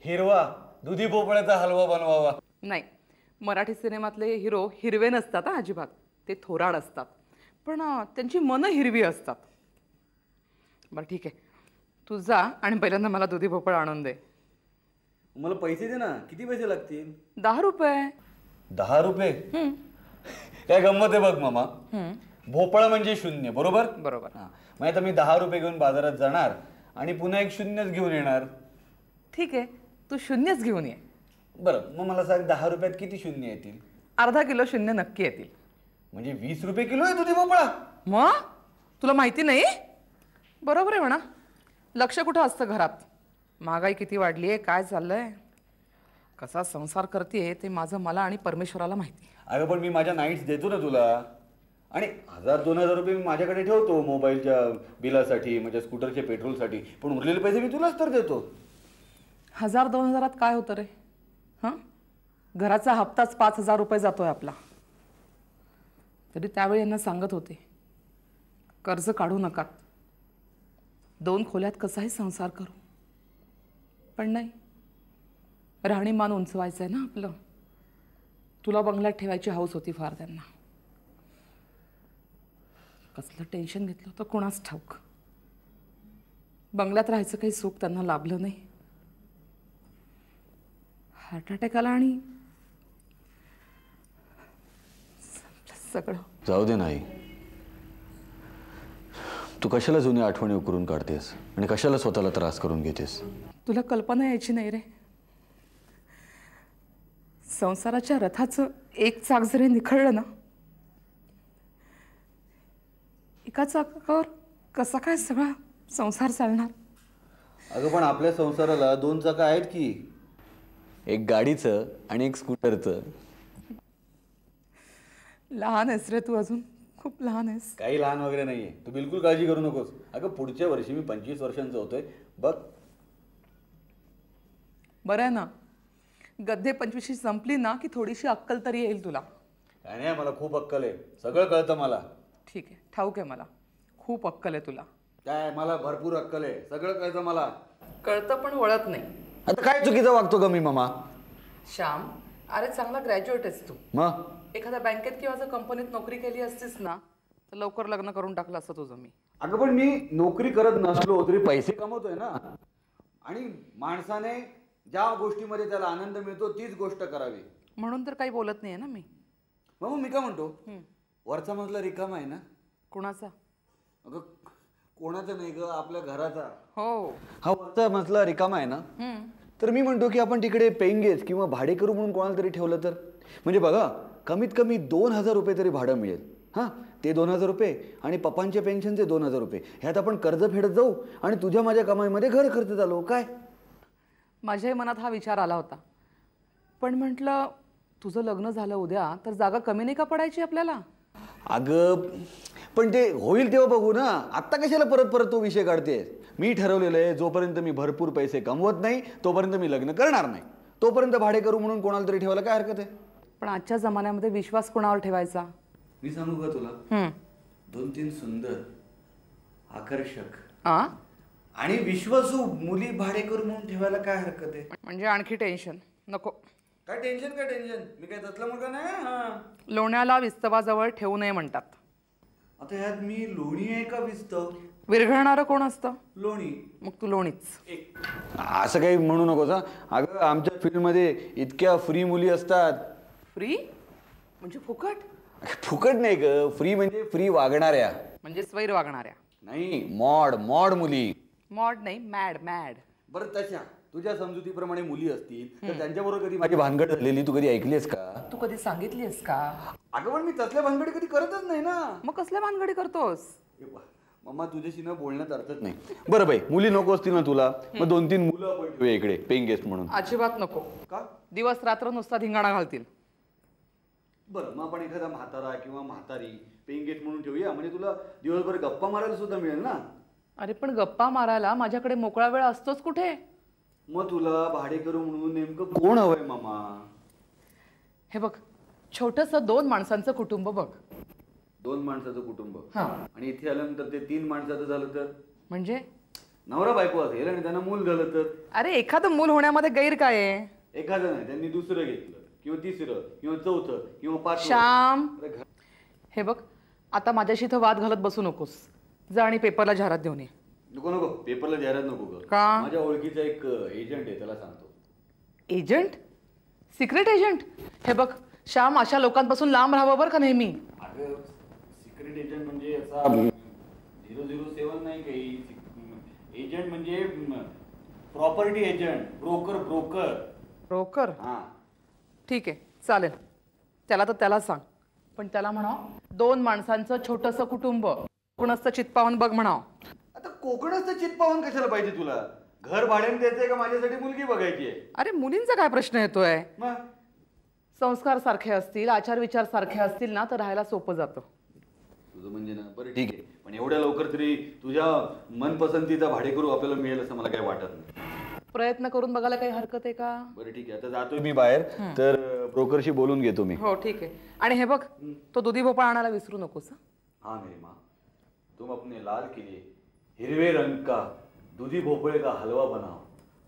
हिरवा दुधी भोपळ्याचा हलवा बनवावा? नाही, मराठी सिनेमातले हिरो हिरवे नसतात हा अजिबात. ते थोराड असतात, पण त्यांची मनं हिरवी असतात. बरं ठीक आहे, तू जा आणि पहिल्यांदा मला दुधी भोपळा आणून दे. मला पैसे दे ना. किती पैसे लागतील? 10 रुपये. 10 रुपये? काय गंमत आहे बघ मामा. भोपळा म्हणजे शून्य, बरोबर? बरोबर. मग आता मी 10 रुपये घेऊन बाजारात जाणार आणि पुन्हा एक शून्यच घेऊन येणार. ठीक आहे, तू शून्यच घेऊन ये. बरं, मग मला सांग 10 रुपयात किती शून्य येतील? अर्धा किलो शून्य नक्की येतील. म्हणजे 20 रुपये किलो आहे दुधी भोपळा? मग तुला माहिती नाही? बरोबर आहे म्हणा. लक्ष कुठं असतं घरात? महागाई किती वाढली आहे, काय चाललंय, कसा संसार करते ते माझं मला आणि परमेश्वराला माहिती. अगं पण मी माझ्या नाईट्स देतो ना तुला. आणि 1000-2000 रुपये मी माझ्याकडे ठेवतो मोबाईलच्या बिलासाठी, माझ्या स्कूटरच्या पेट्रोलसाठी, पण उरलेले पैसे मी तुलाच तर देतो. 1000-2000 काय होतं रे? हां, घराचा हप्ताच 5000 रुपये जातोय आपला. तरी त्यावेळी यांना सांगत होते कर्ज काढू नकात, 2 खोल्यात कसाही संसार करू. पण नाही, राहणीमान उंचवायचं आहे ना आपलं. तुला बंगल्यात ठेवायची हौस होती फार त्यांना. कसलं टेन्शन घेतलं होतं कोणाच ठाऊक. बंगल्यात राहायचं काही सुख त्यांना लाभलं नाही. हार्ट अटॅक आला आणि सगळं. जाऊ दे नाही, तू कशाला जुन्या आठवणी उकरून काढतेस आणि कशाला स्वतःला त्रास करून घेतेस? तुला कल्पना यायची नाही रे. संसाराच्या रथाचं एक चाक जरी निखळलं ना, एका चाकावर कसा काय सगळा संसार चालणार? अगं पण आपल्या संसाराला 2 चाकं आहेत की, एक गाडीचं आणि एक स्कूटरचं. लहान आहेस रे तू, अजून खूप लहान आहेस. काही लहान वगैरे नाहीये, तू बिलकुल काळजी करू नकोस. अगं पुढच्या वर्षी मी 25 वर्षांचा होतोय बघ. बरं आहे ना, गद्धे 25 संपली ना की थोडीशी अक्कल तरी येईल तुला. काय नाही, मला खूप अक्कल आहे, सगळं कळतं मला. ठीक आहे, ठाऊक आहे मला, खूप अक्कल आहे तुला. काय, मला भरपूर अक्कल आहे, सगळं कळतं मला. कळतं पण वळत नाही. आता काय चुकीचं वागतो का मी मामा? श्याम, अरे चांगला ग्रॅज्युएट आहेस तू. मग एखाद्या बँकेत किंवा जर कंपनीत नोकरी केली असतीस ना तर लवकर लग्न करून टाकलं असतं तुझं मी. अगं पण मी नोकरी करत नसलो तरी पैसे कमवतोय ना. आणि माणसाने ज्या गोष्टीमध्ये त्याला आनंद मिळतो तीच गोष्ट करावी. म्हणून तर काही बोलत नाहीये ना मी. मग मी काय म्हणतो, वरचा मजला रिकामा आहे ना? कुणाचा? अगं कोणाचा नाही ग, आपल्या घराचा. हो, हा वरचा मजला रिकामा आहे ना, तर मी म्हणतो की आपण तिकडे पेइंग गेस्ट किंवा भाडेकरू म्हणून कोणाला तरी ठेवलं तर. म्हणजे बघा, कमीत कमी 2000 रुपये तरी भाडं मिळेल. हां, ते 2000 रुपये आणि पप्पांच्या पेन्शनचे 2000 रुपये, ह्यात आपण कर्ज फेडत जाऊ आणि तुझ्या माझ्या कमाईमध्ये घर खर्च झालो. काय, माझ्याही मनात हा विचार आला होता, पण म्हटलं तुझं लग्न झालं उद्या तर जागा कमी नाही का पडायची आपल्याला? अगं पण ते होईल तेव्हा बघू ना, आत्ता कशाला परत परत तो विषय काढतेस? मी ठरवलेलं आहे, जोपर्यंत मी भरपूर पैसे कमवत नाही तोपर्यंत मी लग्न करणार नाही. तोपर्यंत भाडेकरू म्हणून कोणाला तरी ठेवायला काय हरकत आहे? पण आजच्या जमान्यामध्ये विश्वास कोणावर ठेवायचा? मी सांगू का तुला, 2-3 सुंदर, आकर्षक आणि विश्वासू मुली भाडेकरू म्हणून ठेवायला काय हरकत आहे? म्हणजे आणखी टेन्शन नको. काय टेन्शन, काय टेन्शन? मी काय तसला मुलगा नाही. लोण्याला विस्तवाजवळ ठेवू नये म्हणतात. आता ह्यात मी लोणी आहे का विस्तव? विरघळणारं कोण असतं? लोणी. मग तू लोणीच. असं काही म्हणू नकोस हा. अगं आमच्या फील्डमध्ये इतक्या फ्री मुली असतात. फ्री म्हणजे फुकट? फुकट नाही ग, फ्री म्हणजे फ्री वागणाऱ्या. म्हणजे स्वैर वागणाऱ्या? नाही, मॉड मॉड मुली. मॉड नाही, मॅड. मॅड. बरं, तशा तुझ्या समजुतीप्रमाणे मुली असतील तर त्यांच्याबरोबर कधी माझी भानगड झालेली तू कधी ऐकलीस का? तू कधी सांगितलीस का? अगं पण मी तसल्या भानगडी कधी करतच नाही ना. मग कसल्या भानगडी करतोस? मम्मा तुझ्याशी न बोलण्यात अर्थच नाही. बरं बाई, मुली नको असतील ना तुला, मग 2-3 मुलं आपण ठेवूया इकडे पेइंग गेस्ट म्हणून. अजिबात नको. का? दिवस रात्र नुसता धिंगाणा घालतील. बरं, मग आपण एखादा म्हातारा किंवा म्हातारी पेइंग गेस्ट म्हणून ठेवूया, म्हणजे तुला दिवसभर गप्पा मारायला सुद्धा मिळेल ना. अरे पण गप्पा मारायला माझ्याकडे मोकळा वेळ असतोच कुठे? मग तुला भाडेकरू म्हणून नेमकं कोण हवंय मामा? हे बघ, छोटंसं 2 माणसांचं कुटुंब बघ. 2 माणसाचं कुटुंब. हां. आणि इथे आल्यानंतर ते 3 माणसाचं झालं तर? म्हणजे नवरा बायको असेल आणि त्यांना मूल झालं तर? अरे एखादं मूल होण्यामध्ये गैर काय आहे? एखादं नाही, त्यांनी दुसरं घेतलं किंवा तिसरं किंवा चौथं किंवा 5. श्याम, हे बघ, आता माझ्याशी इथं वाद घालत बसू नकोस. जा आणि पेपरला जाहिरात देऊन ये. नको नको, पेपरला जाहिरात नको कर. का? माझ्या ओळखीचा एक एजंट आहे, त्याला सांगतो. एजंट? Secret agent? हे बघ श्याम, अशा लोकांपासून लांब राहावं बरं का नेहमी. अगं सिक्रेट एजंट म्हणजे असा 007 नाही काही. एजंट म्हणजे प्रॉपर्टी एजंट, ब्रोकर. ब्रोकर? हां, ठीक आहे, चालेल. त्याला तर त्याला सांग, पण त्याला म्हणा 2 माणसांचं छोटंसं कुटुंब, कोकणस्थ चितपावन बघ म्हणाव. आता कोकणस्थ चितपावन कशाला पाहिजे तुला? घर भाड्याने द्यायचंय का माझ्यासाठी मुलगी बघायची आहे? अरे मुलींचा काय प्रश्न येतोय? मग संस्कार सारखे असतील, आचार विचार सारखे असतील ना तर राहायला सोपं जातं. तुझं म्हणजे ना बरं ठीक आहे, पण एवढ्या लवकर तरी तुझ्या मनपसंतीचा भाडेकरू आपल्याला मिळेल असं मला काही वाटत नाही. प्रयत्न करून बघायला काही हरकत आहे का? बरं ठीक आहे, आता जातोय मी बाहेर, तर ब्रोकरशी बोलून घेतो मी. हो ठीक आहे. आणि हे बघ, तो दुधी भोपळा आणायला विसरू नकोस. हाँ मेरी माँ, तुम अपने लाल के लिए हिरवे रंग का दूधी भोपळे का हलवा बनाओ,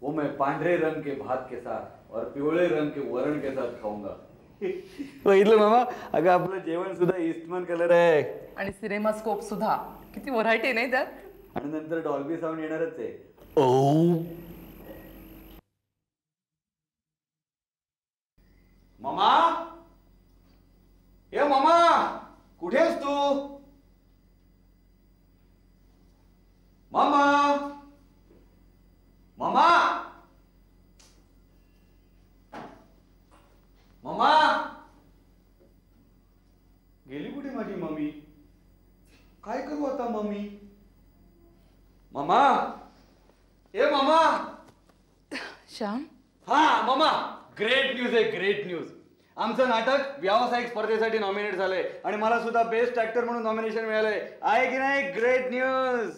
वो मैं पांढरे रंग के भात के साथ और पिवळे रंग के वरण के साथ खाऊंगा. बघितलं मामा, अगं आपलं जेवण सुद्धा ईस्टमन कलर आहे. आणि सिनेमा स्कोप सुद्धा किती व्हरायटी नाही त्यात. आणि नंतर डॉल्बी साऊंड येणारच आहे. ओ मामा, ए मामा, कुठे आहेस तू? मामा, मामा, मामा, गेली कुठे माझी मम्मी? काय करू आता मम्मी? मामा, ए मामा. श्याम, हा मामा, ग्रेट न्यूज आहे, ग्रेट न्यूज. आमचं नाटक व्यावसायिक स्पर्धेसाठी नॉमिनेट झालंय आणि मला सुद्धा बेस्ट ऍक्टर म्हणून नॉमिनेशन मिळालंय. आहे की नाही ग्रेट न्यूज?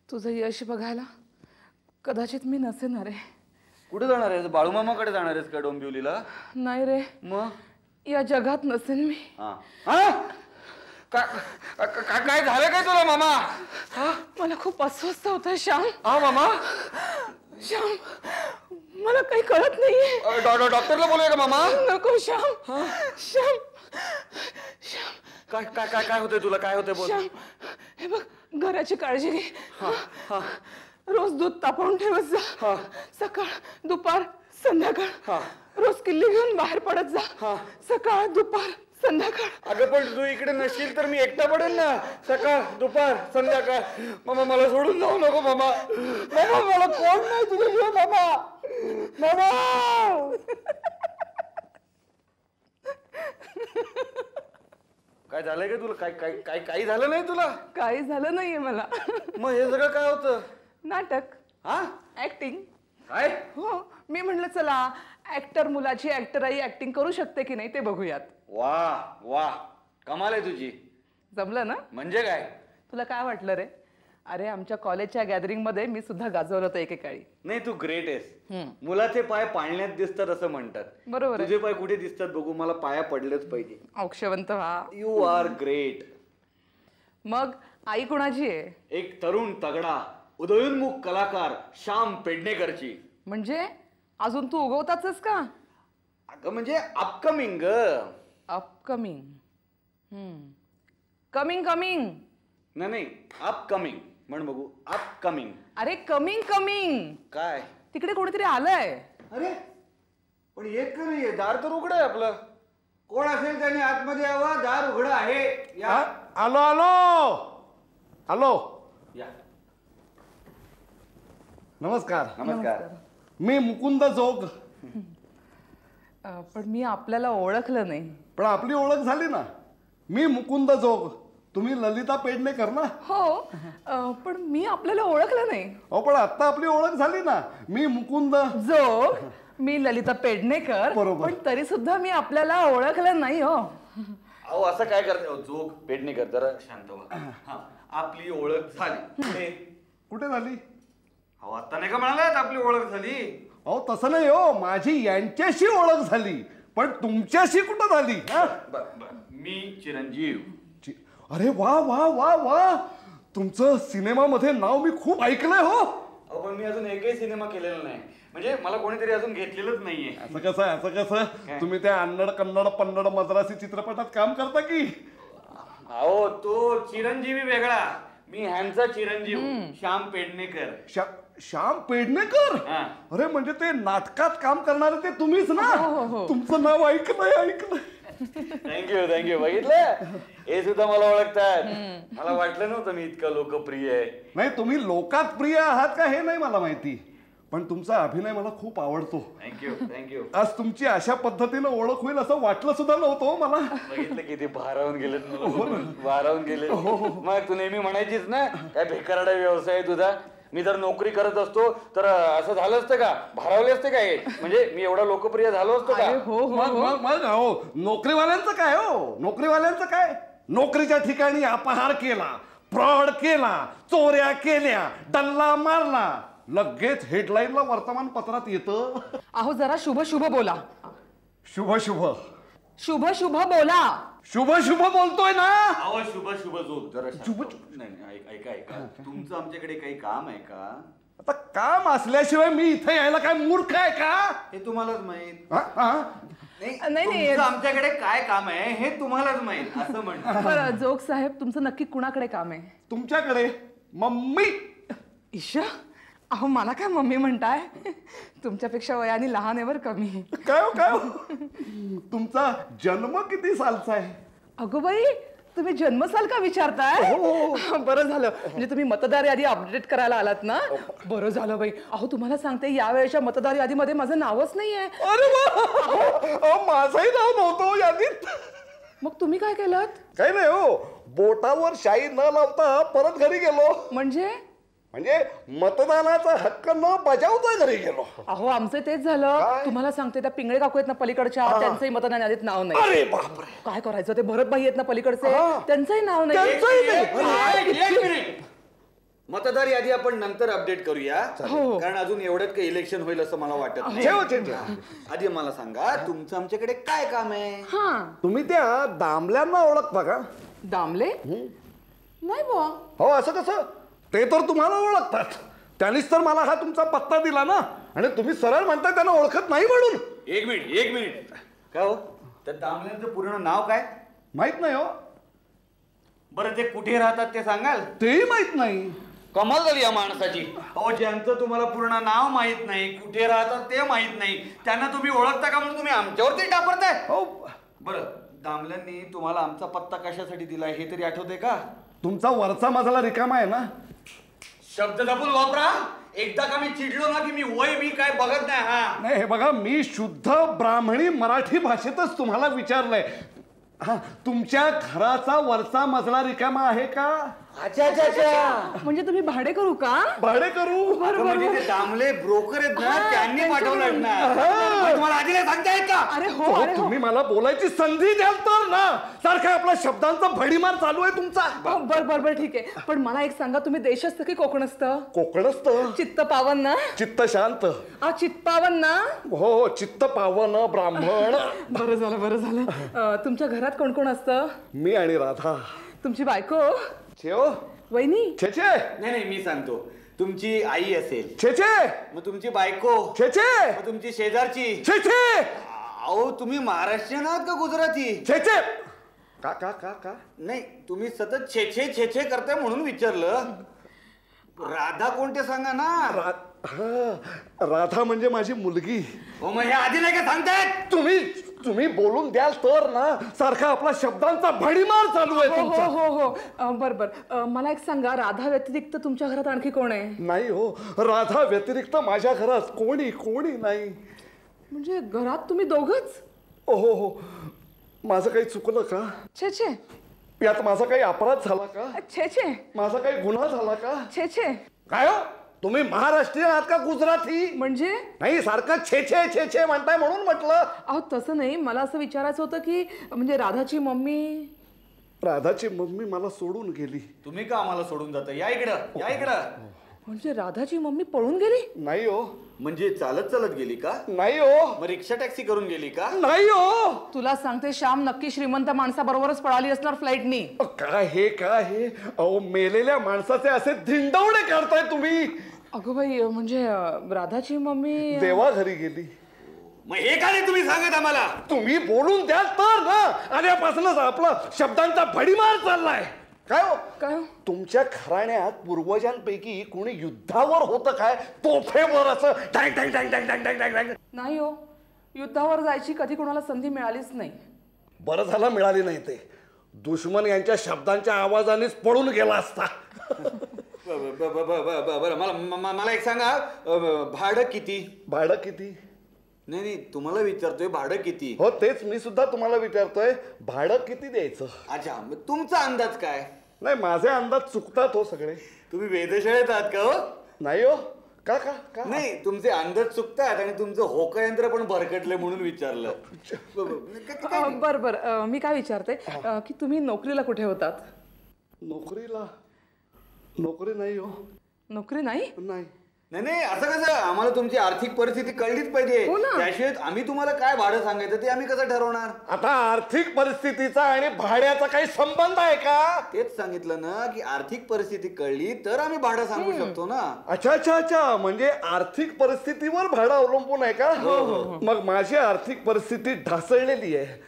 तुझं यश बघायला कदाचित मी नसेन रे. कुठे जाणार आहेस? बाळूमामाकडे जाणार आहेस का डोंबिवलीला? नाही रे, मग या जगात नसेन मी. काय झालं काय तुला मामा? मला खूप अस्वस्थ होत श्याम. हा मामा, श्याम, मला काही कळत नाहीये. डॉक्टरला बोलूया का मामा? नको श्याम. श्याम, श्याम, काय काय काय काय होतंय तुला? काय होतंय बोल. श्याम, हे बघ, घराची काळजी घे. रोज दूध तापवून ठेवत जा. सकाळ, दुपार, संध्याकाळ. रोज किल्ली घेऊन बाहेर पडत जा. सकाळ, दुपार, संध्याकाळ. अगं पण तू इकडे नसशील तर मी एकटा पडेल ना. सकाळ, दुपार, संध्याकाळ. मामा मला सोडून जाऊ नको मामा. मामा मला कोण नाही तुझ्याशिवाय मामा. मामा, काय झालंय का तुला? काय काय काय काही झालं नाही तुला? काही झालं नाहीये मला. मग हे सगळं काय होतं? नाटक, हा, ऍक्टिंग. काय? हो, मी म्हणलं चला ऍक्टर मुलाची ऍक्टर आई ऍक्टिंग करू शकते की नाही ते बघूयात. वा वा, कमाल आहे तुझी. जमलं ना? म्हणजे काय? तुला काय वाटलं रे? अरे आमच्या कॉलेजच्या गॅदरिंग मध्ये मी सुद्धा गाजवलं होतं एकेकाळी. नाही, तू ग्रेट आहेस. मुलाचे पाय पाळण्यात दिसतात असं म्हणतात. बरोबर आहे. तुझे पाय कुठे दिसतात बघू? मला पाया पडलेच पाहिजे. औक्षवंत व्हा. You are great. मग आई कुणाची आहे? एक तरुण तगडा उदयोन्मुख कलाकार श्याम पेडणेकरची. म्हणजे अजून तू उगवताच का? अगं म्हणजे अपकमिंग. अपकमिंग. Coming coming. नाही, अपकमिंग म्हण बघू. अपकमिंग. अरे कमिंग कमिंग. काय? तिकडे कोणीतरी आलंय. अरे पण येत का नाहीये? दार तर उघड आहे आपलं. कोण असेल त्याने आतमध्ये यावं. दार उघड आहे. या. आलो आलो आलो. या. नमस्कार. नमस्कार. मी मुकुंद जोग. पण मी आपल्याला ओळखलं नाही. पण आपली ओळख झाली ना. मी मुकुंद जोग, तुम्ही ललिता पेडणेकर ना? हो, पण मी आपल्याला ओळखलं नाही. हो, पण आता आपली ओळख झाली ना. मी मुकुंद जोग, मी ललिता पेडणेकर. बरोबर. पण तरी सुद्धा मी आपल्याला ओळखलं नाही. हो अहो असं काय करते? जोग पेडणेकर, जरा शांत व्हा. आपली ओळख झाली. कुठे झाली? अहो आता नाही का म्हणालात आपली ओळख झाली? अहो तसं नाही हो, माझी यांच्याशी ओळख झाली, पण तुमच्याशी कुठं झाली? मी चिरंजीव. अरे वा वा वा वा, तुमचं सिनेमामध्ये नाव मी खूप ऐकलंय हो. अहो पण मी अजून एकही सिनेमा केलेला नाही. म्हणजे मला कोणीतरी अजून घेतलेलंच नाहीये. असं कसं? असं कसं? तुम्ही त्या अन्नड कन्नड पन्नड मद्रासी चित्रपटात काम करता की? अहो तो चिरंजीवी वेगळा, मी ह्यांचा चिरंजीव श्याम पेडणेकर. श्याम पेडणेकर? अरे म्हणजे ते नाटकात काम करणारे ते तुम्हीच ना? तुमचं नाव ऐकलंय. थँक्यू. बघितलं, हे सुद्धा मला ओळखतात. मला वाटलं नव्हतं मी इतकं लोकप्रिय आहे. नाही, तुम्ही लोकात प्रिय आहात का हे नाही मला माहिती, पण तुमचा अभिनय मला खूप आवडतो. थँक्यू. आज तुमची अशा पद्धतीनं ओळख होईल असं वाटलं सुद्धा नव्हतं मला. बघितलं किती भारावून गेलेत. भारावून गेले. मग तू नेहमी म्हणायचीच ना, काय भेकराडा व्यवसाय आहे तुझा. मी जर नोकरी करत असतो तर असं झालं असतं का? भारावले असते काय? म्हणजे मी एवढा लोकप्रिय झालो असतो का? मग नोकरीवाल्यांचं काय हो? नोकरीवाल्यांचं काय? नोकरीच्या ठिकाणी अपहार केला, फ्रॉड केला, चोऱ्या केल्या, डल्ला मारला, लगेच हेडलाईनला वर्तमानपत्रात येतं. अहो जरा शुभ शुभ बोला. शुभ शुभ शुभ शुभ बोला. शुभ शुभ बोलतोय ना. अहो शुभ शुभ जो जरा शुभ नाही ऐका ऐका तुमचं आमच्याकडे काही काम आहे का? आता काम असल्याशिवाय मी इथे यायला काय मूर्ख आहे का? हे तुम्हालाच माहित. नाही. आमच्याकडे काय काम आहे हे तुम्हालाच माहित असं म्हणतो. बरं जोग साहेब तुमचं नक्की कुणाकडे काम आहे? तुमच्याकडे. मम्मी. ईशा अहो मला काय मम्मी म्हणताय? तुमच्यापेक्षा वयाने लहान आहे बरं कमी. काय हो काय हो? तुमचा जन्म किती सालचा आहे? अगो बाई तुम्ही जन्मसाल का विचारताय? बरं झालं म्हणजे तुम्ही मतदार यादी अपडेट करायला आलात ना. बरं झालं बाई. अहो तुम्हाला सांगते यावेळेच्या मतदार यादीमध्ये माझं नावच नाहीये. अरे वा, माझंही नाव नव्हतं यादीत. मग तुम्ही काय केलं? काही नाही हो, बोटावर शाई न लावता परत घरी गेलो. म्हणजे मतदानाचा हक्क न बजावता घरी गेलो. अहो आमचं तेच झालं. तुम्हाला सांगते त्या पिंगळे काकू आहेत ना पलीकडच्या, त्यांचंही मतदान यादीत नाव नाही. अरे बापरे, काय करायचं? ते भरत बाई आहेत ना पलीकडचे, त्यांचंही नाव नाही. त्यांचंही नाही. मतदार यादी आपण नंतर अपडेट करूया कारण अजून एवढ्यात काही इलेक्शन होईल असं मला वाटत नाही. आधी मला सांगा तुमचं आमच्याकडे काय काम आहे? तुम्ही त्या दामल्यांना ओळखता का? दामले? नाही बुवा. हो असं कसं? ते तर तुम्हाला ओळखतात. त्यांनीच तर मला हा तुमचा पत्ता दिला ना. आणि तुम्ही सरळ म्हणता त्यांना ओळखत नाही म्हणून. एक मिनिट काय हो त्या दामल्यांचं पूर्ण नाव काय? माहित नाही हो. बरं ते कुठे राहतात ते सांगाल? तेही माहित नाही. कमाल झाली या माणसाची. अहो ज्यांचं तुम्हाला पूर्ण नाव माहित नाही, कुठे राहतात ते माहित नाही, त्यांना तुम्ही ओळखता का म्हणून तुम्ही आमच्यावरती टापरताय? हो. बरं दामल्यांनी तुम्हाला आमचा पत्ता कशासाठी दिला हे तरी आठवते का? तुमचा वरचा मजला रिकामा आहे ना. शब्द जपून वापरा. एकदा का मी चिडलो ना की मी वय मी काय बघत नाही. हा नाही हे बघा, मी शुद्ध ब्राह्मणी मराठी भाषेतच तुम्हाला विचारलंय. हा, तुमच्या घराचा वरचा मजला रिकामा आहे का? म्हणजे तुम्ही भाडे करू का? भाडे करू. म्हणजे ते दामले ब्रोकर आहेत ना त्यांनी पाठवलं ना. तुम्हाला आधी नाही सांगता येत का? अरे हो अरे हो. तुम्ही मला बोलायची संधी द्याल तर ना. सारखा आपला शब्दांचा भडीमार चालू आहे तुमचा. बर ठीक आहे. पण मला एक सांगा, तुम्ही देशस्थ की कोकणस्थ? कोकणस्थ. चित्त पावन ना? चित्त शांत. चित्त पावन ना? हो चित्त पावन ब्राह्मण. बरं झालं. तुमच्या घरात कोण कोण असतं? मी आणि राधा. तुमची बायको? वहिनी? छेछे. नाही मी सांगतो. तुमची आई असेल. छेछे. मग तुमची बायको. छेछे. मग तुमची शेजारची. छेछे. अहो तुम्ही महाराष्ट्रीयन आहात का गुजराती? छेछे. का नाही तुम्ही सतत छेछे छेछे करताय म्हणून विचारलं. राधा कोणते सांगा ना. राधा म्हणजे माझी मुलगी. हो मग हे आधी नाही का सांगतायत? तुम्ही बोलून द्याल तर ना. सारखा आपला शब्दांचा भडीमार चालू आहे तुमचा. हो बर. मला एक सांगा, राधा व्यतिरिक्त तुमच्या घरात आणखी कोण आहे? नाही हो, राधा व्यतिरिक्त माझ्या घरात कोणी नाही. म्हणजे घरात तुम्ही दोघच? हो. माझं काही चुकलं का? छे यात माझा काही अपराध झाला का? छे माझा काही गुन्हा झाला का? छे काय हो, तुम्ही महाराष्ट्रीयन आहात का गुजराती? म्हणजे नाही सारखं छे म्हणताय म्हणून म्हटलं. अहो तसं नाही, मला असं विचारायचं होतं की म्हणजे राधाची मम्मी मला सोडून गेली. तुम्ही का आम्हाला सोडून जाता? या इकडं. म्हणजे राधाची मम्मी पळून गेली? नाही हो. म्हणजे चालत गेली का? नाही हो. मग रिक्षा टॅक्सी करून गेली का? नाही हो. तुला सांगते श्याम, नक्की श्रीमंत माणसाबरोबरच पळाली असणार फ्लाईटनी. काय हे अहो मेलेल्या माणसाचे असे धिंडवणे काढताय तुम्ही. अगं बाई, म्हणजे राधाची मम्मी देवा घरी गेली. मग हे का नाही तुम्ही सांगत आम्हाला? तुम्ही बोलून द्याल तर ना. आल्यापासूनच आपला शब्दांचा भडीमार चाललाय. काय हो तुमच्या घराण्यात पूर्वजांपैकी कोणी युद्धावर होतं काय? तोफेवर असं टँग. नाही हो, युद्धावर जायची कधी कोणाला संधी मिळालीच नाही. बरं झालं मिळाली नाही. ते दुश्मन यांच्या शब्दांच्या आवाजानेच पळून गेला असता. बरं मला एक सांगा, भाडं किती? नाही तुम्हाला विचारतोय भाडं किती. हो तेच मी सुद्धा तुम्हाला विचारतोय, भाडं किती द्यायचं? अच्छा मग तुमचा अंदाज काय? नाही माझे अंदाज चुकतात हो सगळे. तुम्ही वेधशाळेत आहात का? हो नाही हो, का नाही, तुमचे अंदाज चुकतात आणि तुमचं होका यंत्र पण भरकटले म्हणून विचारलं. बर मी काय विचारते की तुम्ही नोकरीला कुठे होतात? नोकरी नाही हो. नोकरी नाही? नाही नाही, असं कसं? आम्हाला तुमची आर्थिक परिस्थिती कळलीच पाहिजे. हो ना. त्याशिवाय आम्ही तुम्हाला काय भाडं सांगायचं ते आम्ही कसं ठरवणार? आता आर्थिक परिस्थितीचा आणि भाड्याचा काही संबंध आहे का? तेच सांगितलं ना की आर्थिक परिस्थिती कळली तर आम्ही भाडं सांगू शकतो ना. अच्छा, म्हणजे आर्थिक परिस्थितीवर भाडं अवलंबून आहे का? मग माझी आर्थिक परिस्थिती ढासळलेली आहे.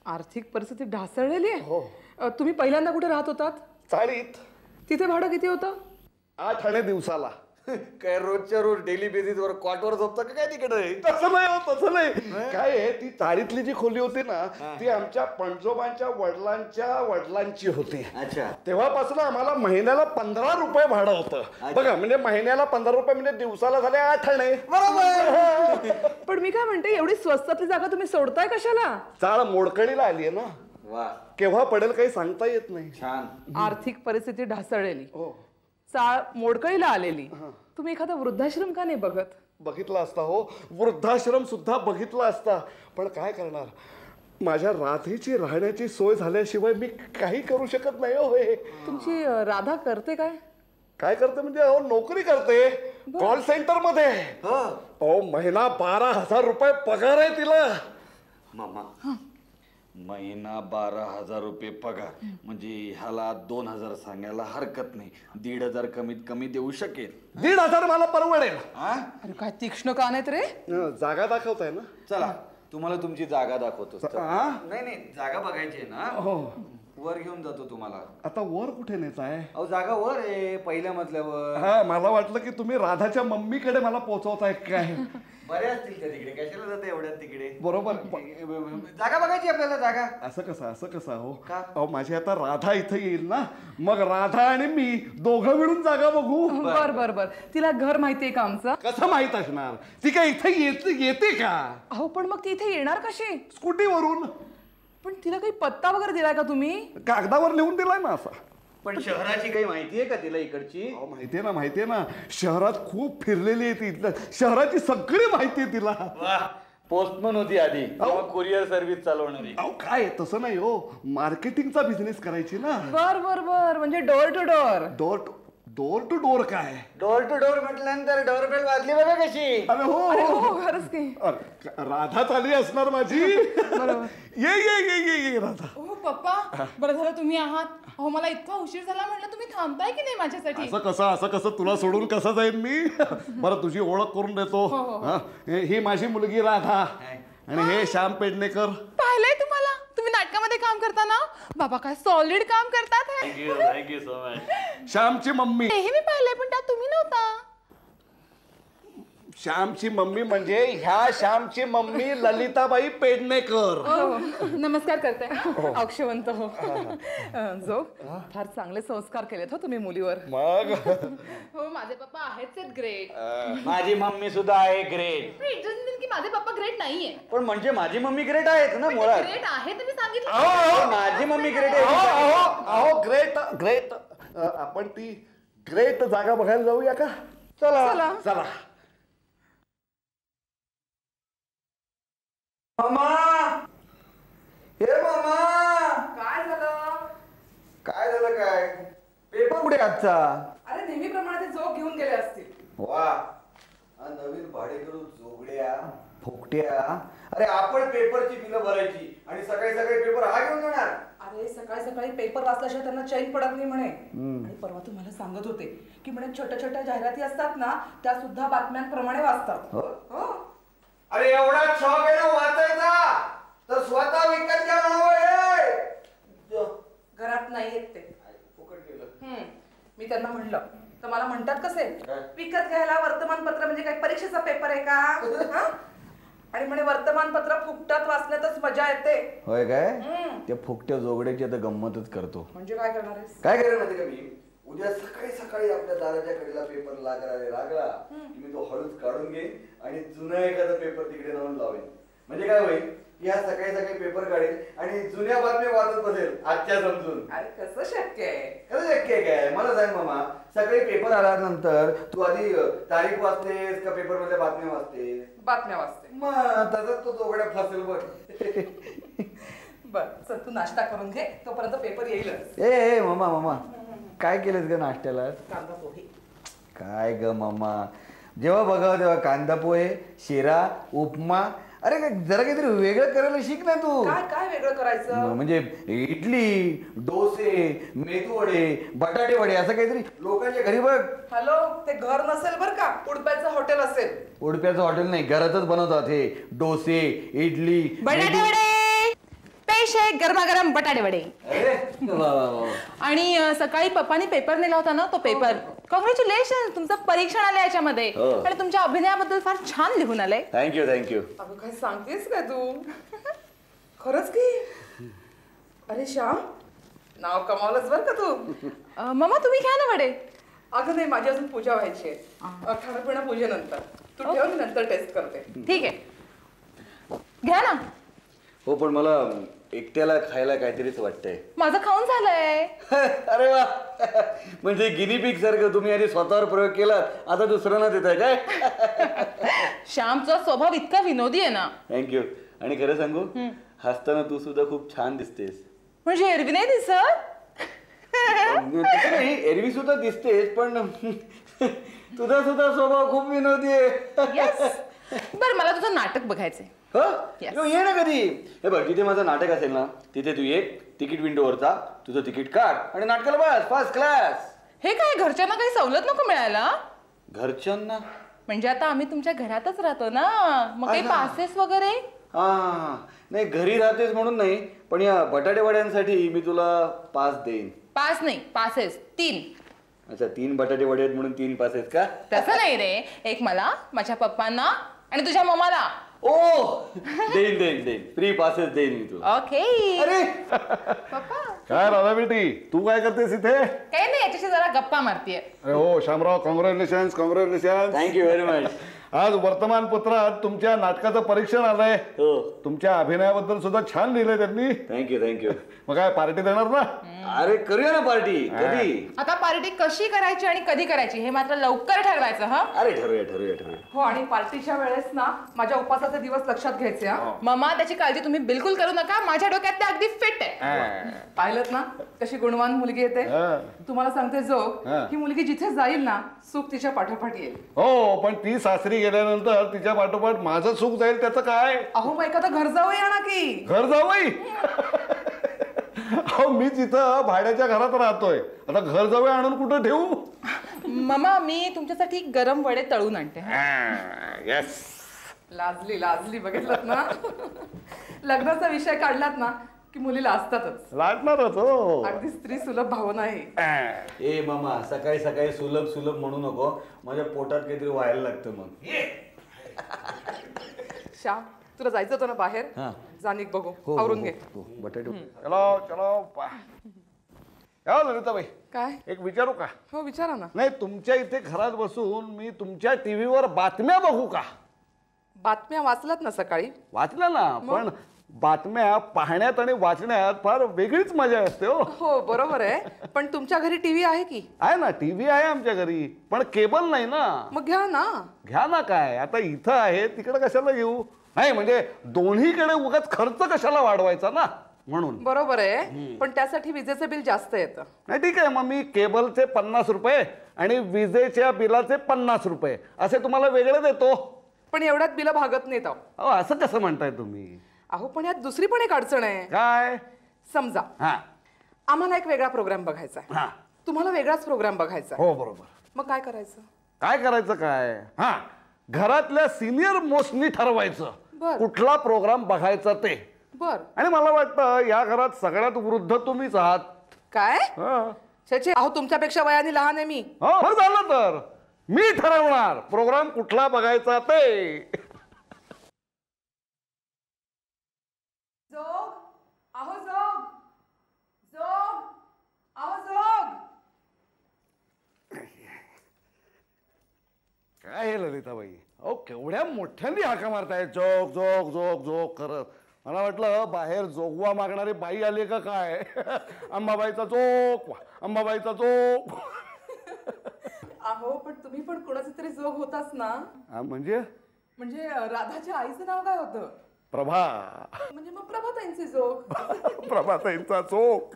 आर्थिक परिस्थिती ढासळलेली आहे? तुम्ही पहिल्यांदा कुठे राहत होतात? चाळीत. तिथे भाडं किती होतं? 8 आणे दिवसाला. काय रोजच्या रोज डेली बेसिसवर क्वार्टरवर झोपता का काय तिकडे? तसं नाही. काय आहे, ती चाळीतली जी खोली होती ना ती आमच्या पणजोबांच्या वडिलांची होती. अच्छा. तेव्हापासून आम्हाला महिन्याला 15 रुपये भाडं होतं. बघा, म्हणजे महिन्याला 15 रुपये म्हणजे दिवसाला झाले 8 आणे. बरोबर. पण मी काय म्हणते, एवढी स्वस्तातली जागा तुम्ही सोडताय कशाला? चाळ मोडकळीला आली आहे ना. वा, केव्हा पडेल काही सांगता येत नाही. छान. आर्थिक परिस्थिती ढासळलेली, चाळ मोडकळीला आलेली, तुम्ही एखादा वृद्धाश्रम का नाही बघितला असता हो, वृद्धाश्रम सुद्धा बघितला असता. पण काय करणार, माझ्या राधेची राहण्याची सोय झाल्याशिवाय मी काही करू शकत नाही हो. तुमची राधा करते काय? काय करते म्हणजे अहो, नोकरी करते कॉल सेंटर मध्ये. अहो, महिना 12,000 रुपये पगार आहे तिला. मामा, महिना 12,000 रुपये पगार म्हणजे ह्याला 2,000 सांगायला हरकत नाही. 1,500 कमीत कमी देऊ शकेल. 1,500 मला परवडेल. अरे काय तीक्ष्ण का नाहीत रे? जागा दाखवताय ना. चला, तुम्हाला तुमची जागा दाखवतो. हा? नाही, जागा बघायची आहे ना. हो. वर घेऊन जातो तुम्हाला. आता वर कुठे नेताय? अहो, जागा वर आहे, पहिल्या मजल्यावर. हा, मला वाटलं की तुम्ही राधाच्या मम्मीकडे मला पोहोचवताय काय. बरे असतील त्या तिकडे, कशाला जाते एवढ्यात तिकडे? बरोबर. जागा बघायची आपल्याला. जागा असं कसं हो? का? अहो, माझी आता राधा इथे येईल ना, मग राधा आणि मी दोघं मिळून जागा बघू. बर तिला घर माहितीये का आमचं? कसं माहित असणार? ती काय इथे येते का? अहो, पण मग ती इथे येणार कशी? स्कूटीवरून. पण तिला काही पत्ता वगैरे दिलाय का तुम्ही? कागदावर लिहून दिलाय ना असा. पण शहराची काही माहिती आहे का तिला इकडची? अहो, माहितीये ना, शहरात खूप फिरलेली आहे ती. शहराची सगळी माहिती आहे तिला. पोस्टमन होती आधी, कुरिअर सर्व्हिस चालवणारी. अहो, काय तसं नाही हो, मार्केटिंगचा बिझनेस करायची ना. बर म्हणजे door to door. Door to door काय? डोर टू डोर म्हटल्यानंतर डोरबेल वाजली बघा कशी. अरे हो, खरंच की. राधा चालली असणार माझी. ये राधा. हो पप्पा, बरं झालं तुम्ही आहात. हो, मला इतका उशीर झाला, म्हटलं तुम्ही थांबताय की नाही माझ्यासाठी? असं कसं तुला सोडून कसं जाईन मी? बरं, तुझी ओळख करून देतो. ही माझी मुलगी राधा आणि हे श्याम पेडणेकर. पाहिलंय तुम्हाला, तुम्ही नाटकामध्ये काम करताना. बाबा काय सॉलिड काम करतात. Thank you so much. श्यामची मम्मी. हे मी पाहिलंय, पण त्यात तुम्ही नव्हता. श्यामची मम्मी म्हणजे ह्या श्यामची मम्मी ललिताबाई पेडणेकर. नमस्कार करते. अक्षवंत हो. जो फार चांगले संस्कार केलेत हो तुम्ही मुलीवर. मग हो, माझे पप्पा आहेच ग्रेट. माझी मम्मी सुद्धा आहे ग्रेट. की माझे पप्पा ग्रेट नाहीये. पण म्हणजे माझी मम्मी ग्रेट आहेत ना मुळात. ग्रेट आहे तुम्ही सांगितलं. माझी मम्मी ग्रेट आहे. अहो, ग्रेट. आपण ती ग्रेट जागा बघायला जाऊया का? चला. मामा, हे मामा. काय झालं? काय पेपर कुठे आजचा? अरे नेहमीप्रमाणे ते जोग घेऊन गेले असतील. वा, नवीन भाडेकरू जोगड्या फुकट्या. अरे, आपण पेपरची बिलं भरायची आणि सकाळी पेपर हा घेऊन जाणार. अरे सकाळी पेपर वाचल्याशिवाय त्यांना चैन पडत नाही म्हणे. आणि परवा तुम्हाला सांगत होते की म्हणे छोट्या जाहिराती असतात ना, त्या सुद्धा बातम्यांप्रमाणे वाचतात. हो. अरे, एवढा शॉक आहे ना वाचायचा, तर स्वतः विकत घ्या म्हणावं. घरात नाही येत ते. फुकट गेलं. मी त्यांना म्हणलं तर मला म्हणतात कसे, विकत घ्यायला वर्तमानपत्र म्हणजे काय परीक्षेचा पेपर आहे का? आणि म्हणे वर्तमानपत्र फुकटात वाचण्यातच मजा येते. होय काय? त्या फुकट्या जोगड्याची आता गंमतच करतो. म्हणजे काय करणार आहेस? काय करेल माहिती का मी? उद्या सकाळी आपल्या दाराच्या कडेला पेपर लागला की मी तो हळूच काढून घेईन आणि जुना एखादा पेपर तिकडे लावून लावेन. म्हणजे काय होईल, या सकाळी सकाळी पेपर काढेल आणि जुन्या बातम्या वाचत बसेल आजच्या समजून. अरे कसं शक्य आहे? कसं शक्य आहे काय? मला सांग मामा, सकाळी पेपर आल्यानंतर तू आधी तारीख वाचतेस का पेपर मधल्या बातम्या वाचतेस? बातम्या वाचते. मग तसंच तो चोगड्या फसेल बघ. बर चल तू नाश्ता करून घे, तोपर्यंत पेपर येईलच. ए मामा काय केलंस ग नाश्त्याला? कांदा पोहे. काय ग मामा, जेव्हा बघा तेव्हा कांदा पोहे, शिरा, उपमा. अरे जरा काहीतरी वेगळं करायला शिक ना तू. काय काय वेगळं करायचं? म्हणजे इडली, डोसे, मेदू वडे, बटाटे वडे असं काहीतरी लोकांच्या घरी बघ. हॅलो, ते घर नसेल बर का, उडप्याचं हॉटेल असेल. उडप्याचं हॉटेल नाही, घरातच बनवतात हे डोसे, इडली, बटाटे वडे, पेश आहे गरमागरम बटाटे वडे. अरे वा वा वा. आणि सकाळी पप्पानी पेपर नेला होता ना, तो पेपर. कॉंग्रॅच्युलेशन, तुमचं परीक्षण आलं याच्यामध्ये. आणि तुमच्या अभिनयाबद्दल फार छान लिहून आलंय. थँक्यू. अगं काय सांगतेस काय तू? खरंच की? अरे श्याम, नाव कमावलंच बर का तू. मम्मा तुम्ही घ्या ना वडे. अगं नाही, माझी अजून पूजा व्हायची आहे. खाण्यापिणा पूजेनंतर. तू ठेव, मी नंतर टेस्ट करते. ठीक आहे, घ्या ना. हो पण मला एकट्याला खायला काहीतरीच वाटतंय. माझं खाऊन झालंय. अरे वा, म्हणजे गिनी पिग सारखं तुम्ही आधी स्वतःवर प्रयोग केला, आता दुसऱ्यांना देताय काय? श्यामचा स्वभाव इतका विनोदी आहे ना. थँक्यू. आणि खरं सांगू, हसताना तू सुद्धा खूप छान दिसतेस. म्हणजे एरवी नाही दिसत. तसं नाही, एरवी सुद्धा दिसतेस, पण तुझा सुद्धा स्वभाव खूप विनोदी आहे. बरं, मला तुझं नाटक बघायचंय. ये ना कधी. हे बघ, जिथे माझं नाटक असेल ना तिथे तू ये, तिकीट विंडोवर जा, तुझं तिकीट काढ आणि नाटकाला बस, फर्स्ट क्लास. हे काय, घरच्यांना काही सवलत नको मिळायला? घरच्यांना म्हणजे आता आम्ही तुमच्या घरातच राहतो ना, मग काही पासेस वगैरे? हा नाही, घरी राहतेस म्हणून नाही, पण या बटाटे वड्यांसाठी मी तुला पास देईन. पास नाही, पासेस 3. अच्छा, 3 बटाटे वडे आहेत म्हणून 3 पास आहेत का? तसं नाही रे, एक मला, माझ्या पप्पांना आणि तुझ्या मम्माला. ओ देईन फ्री पासेस देईन मी तुला. ओके. अरे पप्पा काय राधा बेटी, तू काय करतेस इथे? काही नाही, याच्याशी जरा गप्पा मारतीये. अरे हो Shamrao, congratulations. Thank you very much. आज वर्तमानपत्रात तुमच्या नाटकाचं परीक्षण आलंय. हो, तुमच्या अभिनयाबद्दल सुद्धा छान लिहिलंय त्यांनी. थँक्यू. मग काय पार्टी देणार ना? अरे करूया ना पार्टी. कधी? आता पार्टी कशी करायची आणि कधी करायची हे मात्र लवकर ठरवायचं. हा, अरे ठरवूया. हो, आणि पार्टीच्या वेळेस ना माझ्या उपासाचे दिवस लक्षात घ्यायचे. हा, मम्मा त्याची काळजी तुम्ही बिलकुल करू नका, माझ्या डोक्यात ते अगदी फिट आहे. पाहिलं ना कशी गुणवान मुलगी येते. तुम्हाला सांगते जोग, ही मुलगी जिथे जाईल ना, सुख तिच्या पाठोपाठ येईल. हो, पण ती सासरी गेल्यानंतर तिच्या पाठोपाठ माझं सुख जाईल, त्याचं काय? अहो मग एखादं घर जावं या ना की. घर जावई? अहो मी तिथं भाड्याच्या घरात राहतोय, आता घर जावई आणून कुठं ठेवू? मम्मा मी तुमच्यासाठी गरम वडे तळून आणते. येस. लाजली बघितलं ना. लग्नाचा विषय काढलात ना की मुलीला असतातच. लाटणारच हो. अगदी स्त्री सुलभ भावना आहे. ए मामा, सकाळी सकाळी सुलभ म्हणू नको, माझ्या पोटात काहीतरी व्हायला लागतं मग. श्याम, तुला जायचं होतं ना बाहेर, जा निघ बघू, आवरून घे. बटाटे. चलो या ललिताबाई, काय? एक विचारू का? हो विचारा ना. नाही, तुमच्या इथे घरात बसून मी तुमच्या टीव्हीवर बातम्या बघू का? बातम्या वाचलात ना सकाळी? वाचल्या ना, पण बातम्या पाहण्यात आणि वाचण्यात फार वेगळीच मजा असते. हो बरोबर आहे, पण तुमच्या घरी टीव्ही आहे की? आहे ना, टीव्ही आहे आमच्या घरी, पण केबल नाही ना. मग घ्या ना. काय आता इथं आहे, तिकडे कशाला घेऊ? नाही म्हणजे दोन्हीकडे उगाच खर्च कशाला वाढवायचा ना, म्हणून. बरोबर आहे, पण त्यासाठी विजेचं बिल जास्त येतं. नाही ठीक आहे, मग मी केबलचे 50 रुपये आणि विजेच्या बिलाचे 50 रुपये असे तुम्हाला वेगळे देतो. पण एवढ्यात बिल भागत नाहीत. अहो असं कसं म्हणताय तुम्ही? अहो पण यात दुसरी पण एक अडचण आहे. काय? समजा आम्हाला एक वेगळा प्रोग्राम बघायचा आहे, तुम्हाला वेगळाच प्रोग्राम बघायचा आहे. हो बरोबर. मग काय करायचं? काय घरातल्या सिनियर मोस्टनी ठरवायचं कुठला प्रोग्राम बघायचा ते. बर. आणि मला वाटतं या घरात सगळ्यात वृद्ध तुम्हीच आहात. काय? अहो तुमच्यापेक्षा वयाने लहान आहे मी. मग झालं तर मी ठरवणार प्रोग्राम कुठला बघायचा ते. जोग, अहो जोग, जोग, अहो जोग. काय हे ललिताबाई, अहो केवढ्या मोठ्यांनी हाका मारताय जोग जोग जोग जोग करत. मला वाटलं बाहेर जोगवा मागणारी बाई आली का काय. अंबाबाईचा चोक, अंबाबाईचा चोक. अहो पण तुम्ही पण कोणाचे तरी जोग होताच ना. म्हणजे राधाच्या आईचं नाव काय होतं? प्रभा. म्हणजे मग प्रभाताईंचे जोग. प्रभाताईंचा चोक.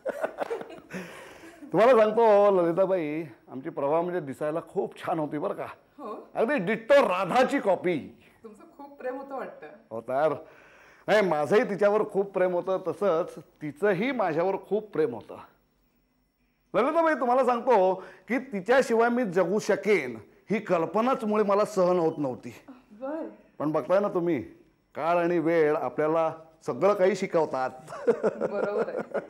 तुम्हाला सांगतो ललिताबाई, आमची प्रभा म्हणजे दिसायला खूप छान होती बरं का. अगदी डिट्टो राधाची कॉपी. तुमचं खूप प्रेम होतं वाटतं. हो तर नाही, माझंही तिच्यावर खूप प्रेम होतं, तसंच तिचंही माझ्यावर खूप प्रेम होतं. ललिताबाई, तुम्हाला सांगतो की तिच्याशिवाय मी जगू शकेन ही कल्पनाच मुळे मला सहन होत नव्हती. पण बघताय ना तुम्ही, काळ आणि वेळ आपल्याला सगळं काही शिकवतात. बरोबर आहे.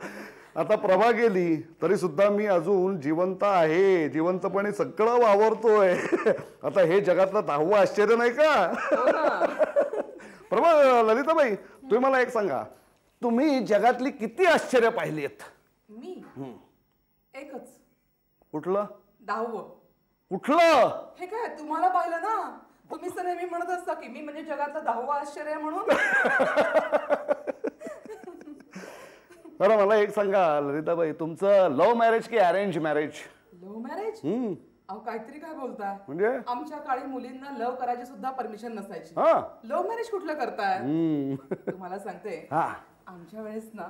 आता प्रभा गेली तरी सुद्धा मी अजून जिवंत आहे, जिवंतपणे सगळं वावरतोय. आता हे जगातलं 10वं आश्चर्य नाही का. प्रभा, ललिताबाई तुम्ही मला एक सांगा, तुम्ही जगातली किती आश्चर्य पाहिलीत? मी एकच. कुठलं? 10वं. कुठलं? हे काय तुम्हाला पाहिलं ना. तुम्ही सर नेहमी म्हणत असता की मी म्हणजे जगातलं 10वं आश्चर्य म्हणून. बरं मला एक सांगा ललिताबाई, तुमचं लव्ह मॅरेज की अरेंज मॅरेज? Love marriage? अहो काहीतरी काय बोलताय. म्हणजे आमच्या काळी मुलींना लव्ह करायची सुद्धा परमिशन नसायची. हा, लव्ह मॅरेज कुठलं करताय? तुम्हाला सांगते, आमच्या वेळेस ना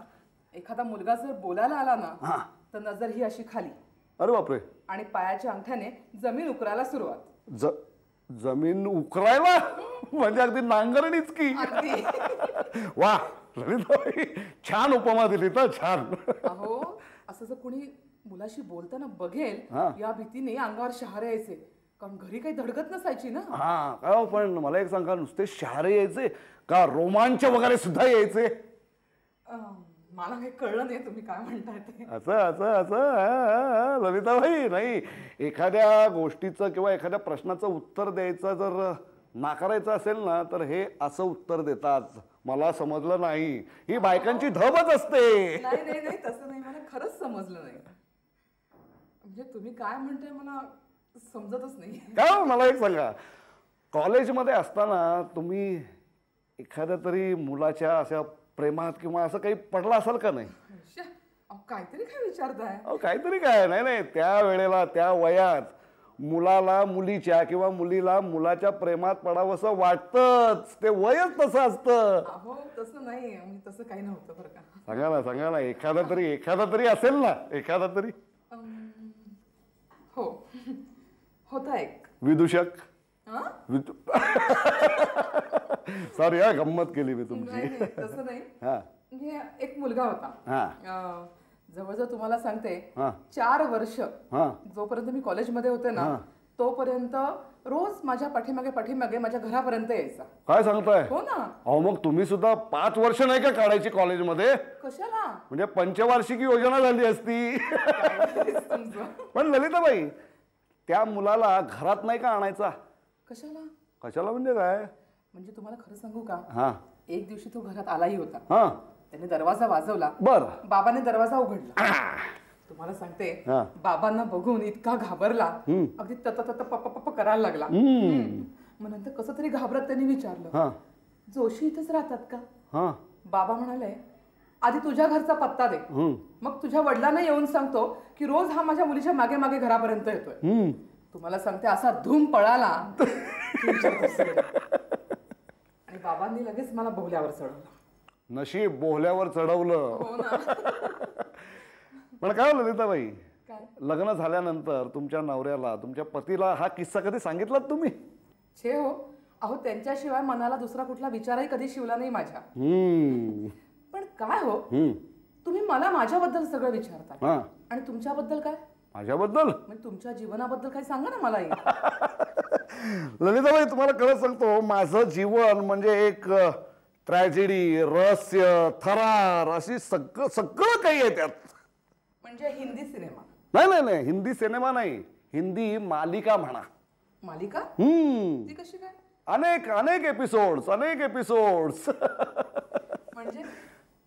एखादा मुलगा जर बोलायला आला ना तर नजर ही अशी खाली. अरे बापरे. आणि पायाच्या अंगठ्याने जमीन उकरायला सुरुवात. जमीन उकरायला म्हणजे अगदी नांगरणीच की. वा ललिताबाई, छान उपमा दिली तर छान. अहो असं जर कोणी मुलाशी बोलताना बघेल या भीतीने अंगावर शहारे यायचे, कारण घरी काही धडकत नसायची ना. हा काय, पण मला एक सांगा, नुसते शहारे यायचे का रोमांच वगैरे सुद्धा यायचे? मला काही कळलं नाही तुम्ही काय म्हणताय ते. असं असं असं ललिताबाई, नाही एखाद्या गोष्टीचं किंवा एखाद्या प्रश्नाचं उत्तर द्यायचं जर नाकारायचं असेल ना तर हे असं उत्तर देतात, मला समजलं नाही. ही बायकांची धबच असते. नाही नाही नाही, तसं नाही, मला खरंच समजलं नाही. म्हणजे तुम्ही काय म्हणताय मला समजतच नाही. काय मला एक सांगा, कॉलेजमध्ये असताना तुम्ही एखाद्या तरी मुलाच्या अशा प्रेमात किंवा असं काही पडला असाल का नाही? काहीतरी काय विचारताय? काहीतरी काय, नाही नाही, त्या वेळेला त्या वयात मुलाला मुलीच्या किंवा मुलीला मुलाच्या प्रेमात पडावंसं वाटतंच, ते वयच तसं असतं. अहो तसं नाही, तसं काही नव्हतं बरं का. सांगा ना, एखादा तरी असेल ना, एखादा तरी. हो होता एक विदूषक. सॉरी हा, गंमत केली मी तुमची. तसं नाही, म्हणजे एक मुलगा होता. जवळजवळ तुम्हाला सांगते 4 वर्ष जोपर्यंत मी कॉलेजमध्ये होते ना तोपर्यंत रोज माझ्या पाठीमागे माझ्या घरापर्यंत यायचा. काय सांगताय? हो ना. अहो मग तुम्ही सुद्धा 5 वर्ष नाही का काढायची कॉलेजमध्ये? कशाला? म्हणजे पंचवार्षिकी योजना झाली असती. पण ललिताबाई, त्या मुलाला घरात नाही का आणायचा? कशाला म्हणजे काय? म्हणजे तुम्हाला खरं सांगू का, एक दिवशी तो घरात आलाही होता. त्याने दरवाजा वाजवला. बाबाने दरवाजा उघडला. तुम्हाला सांगते, बाबांना बघून इतका घाबरला, अगदी तत पप्पा करायला लागला. मग नंतर कसं तरी घाबरत त्यांनी विचारलं, जोशी इथेच राहतात का? बाबा म्हणाले, आधी तुझ्या घरचा पत्ता दे, मग तुझ्या वडिलांना येऊन सांगतो की रोज हा माझ्या मुलीच्या मागे मागे घरापर्यंत येतोय. तुम्हाला सांगते असा धूम पळाला. आणि बाबांनी लगेच मला बोहल्यावर चढवलं. नशीब बोहल्यावर चढवलं. पण काय ललिताबाई, लग्न झाल्यानंतर तुमच्या नवऱ्याला, तुमच्या पतीला हा किस्सा कधी सांगितलात तुम्ही? छे हो, अहो त्यांच्याशिवाय मनाला दुसरा कुठला विचारही कधी शिवला नाही माझ्या. पण काय हो, तुम्ही मला माझ्याबद्दल सगळं विचारता आणि तुमच्याबद्दल काय? माझ्याबद्दल म्हणजे तुमच्या जीवनाबद्दल काय सांगा ना मला. ललिताबाई तुम्हाला खरंच सांगतो, माझं जीवन म्हणजे एक ट्रॅजेडी, रहस्य, थरार अशी सगळं काही आहे त्यात. म्हणजे हिंदी सिनेमा? नाही, हिंदी सिनेमा नाही, हिंदी मालिका म्हणा. मालिका? ती कशी काय? अनेक एपिसोड्स. म्हणजे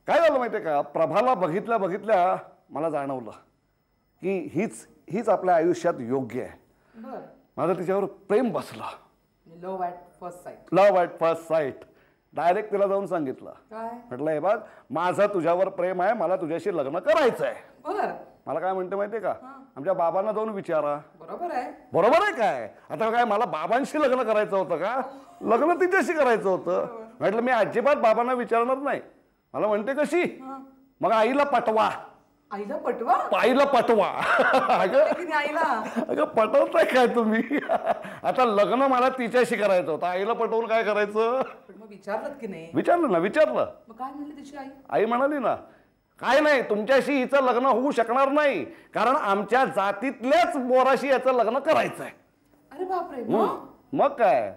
काय झालं माहितीये का, प्रभाला बघितल्या मला जाणवलं की हीच आपल्या आयुष्यात योग्य आहे. माझं तिच्यावर प्रेम बसलं. Love at first sight. Direct तिला जाऊन सांगितलं. काय म्हटलं हे बघ माझं तुझ्यावर प्रेम आहे, मला तुझ्याशी लग्न करायचं आहे. बर मला काय म्हणते माहितीये का, आमच्या बाबांना जाऊन विचारा. बरोबर आहे. बरोबर आहे काय, आता काय मला बाबांशी लग्न करायचं होतं का, लग्न तिच्याशी करायचं होतं. म्हटलं मी अजिबात बाबांना विचारणार नाही. मला म्हणते कशी, मग आईला पटवा. आईला पटवा. आईला पटवा. किती आईला अगं पटवताय काय तुम्ही. आता लग्न मला तिच्याशी करायचं होतं, आईला पटवून काय करायचं. पण मग विचारलं की नाही. विचारलं ना, विचारलं. मग काय म्हणली तिची आई. आई म्हणाली ना काय नाही तुमच्याशी हिचं लग्न होऊ शकणार नाही, कारण आमच्या जातीतल्याच पोराशी याचं लग्न करायचं आहे. अरे बापरे. मग काय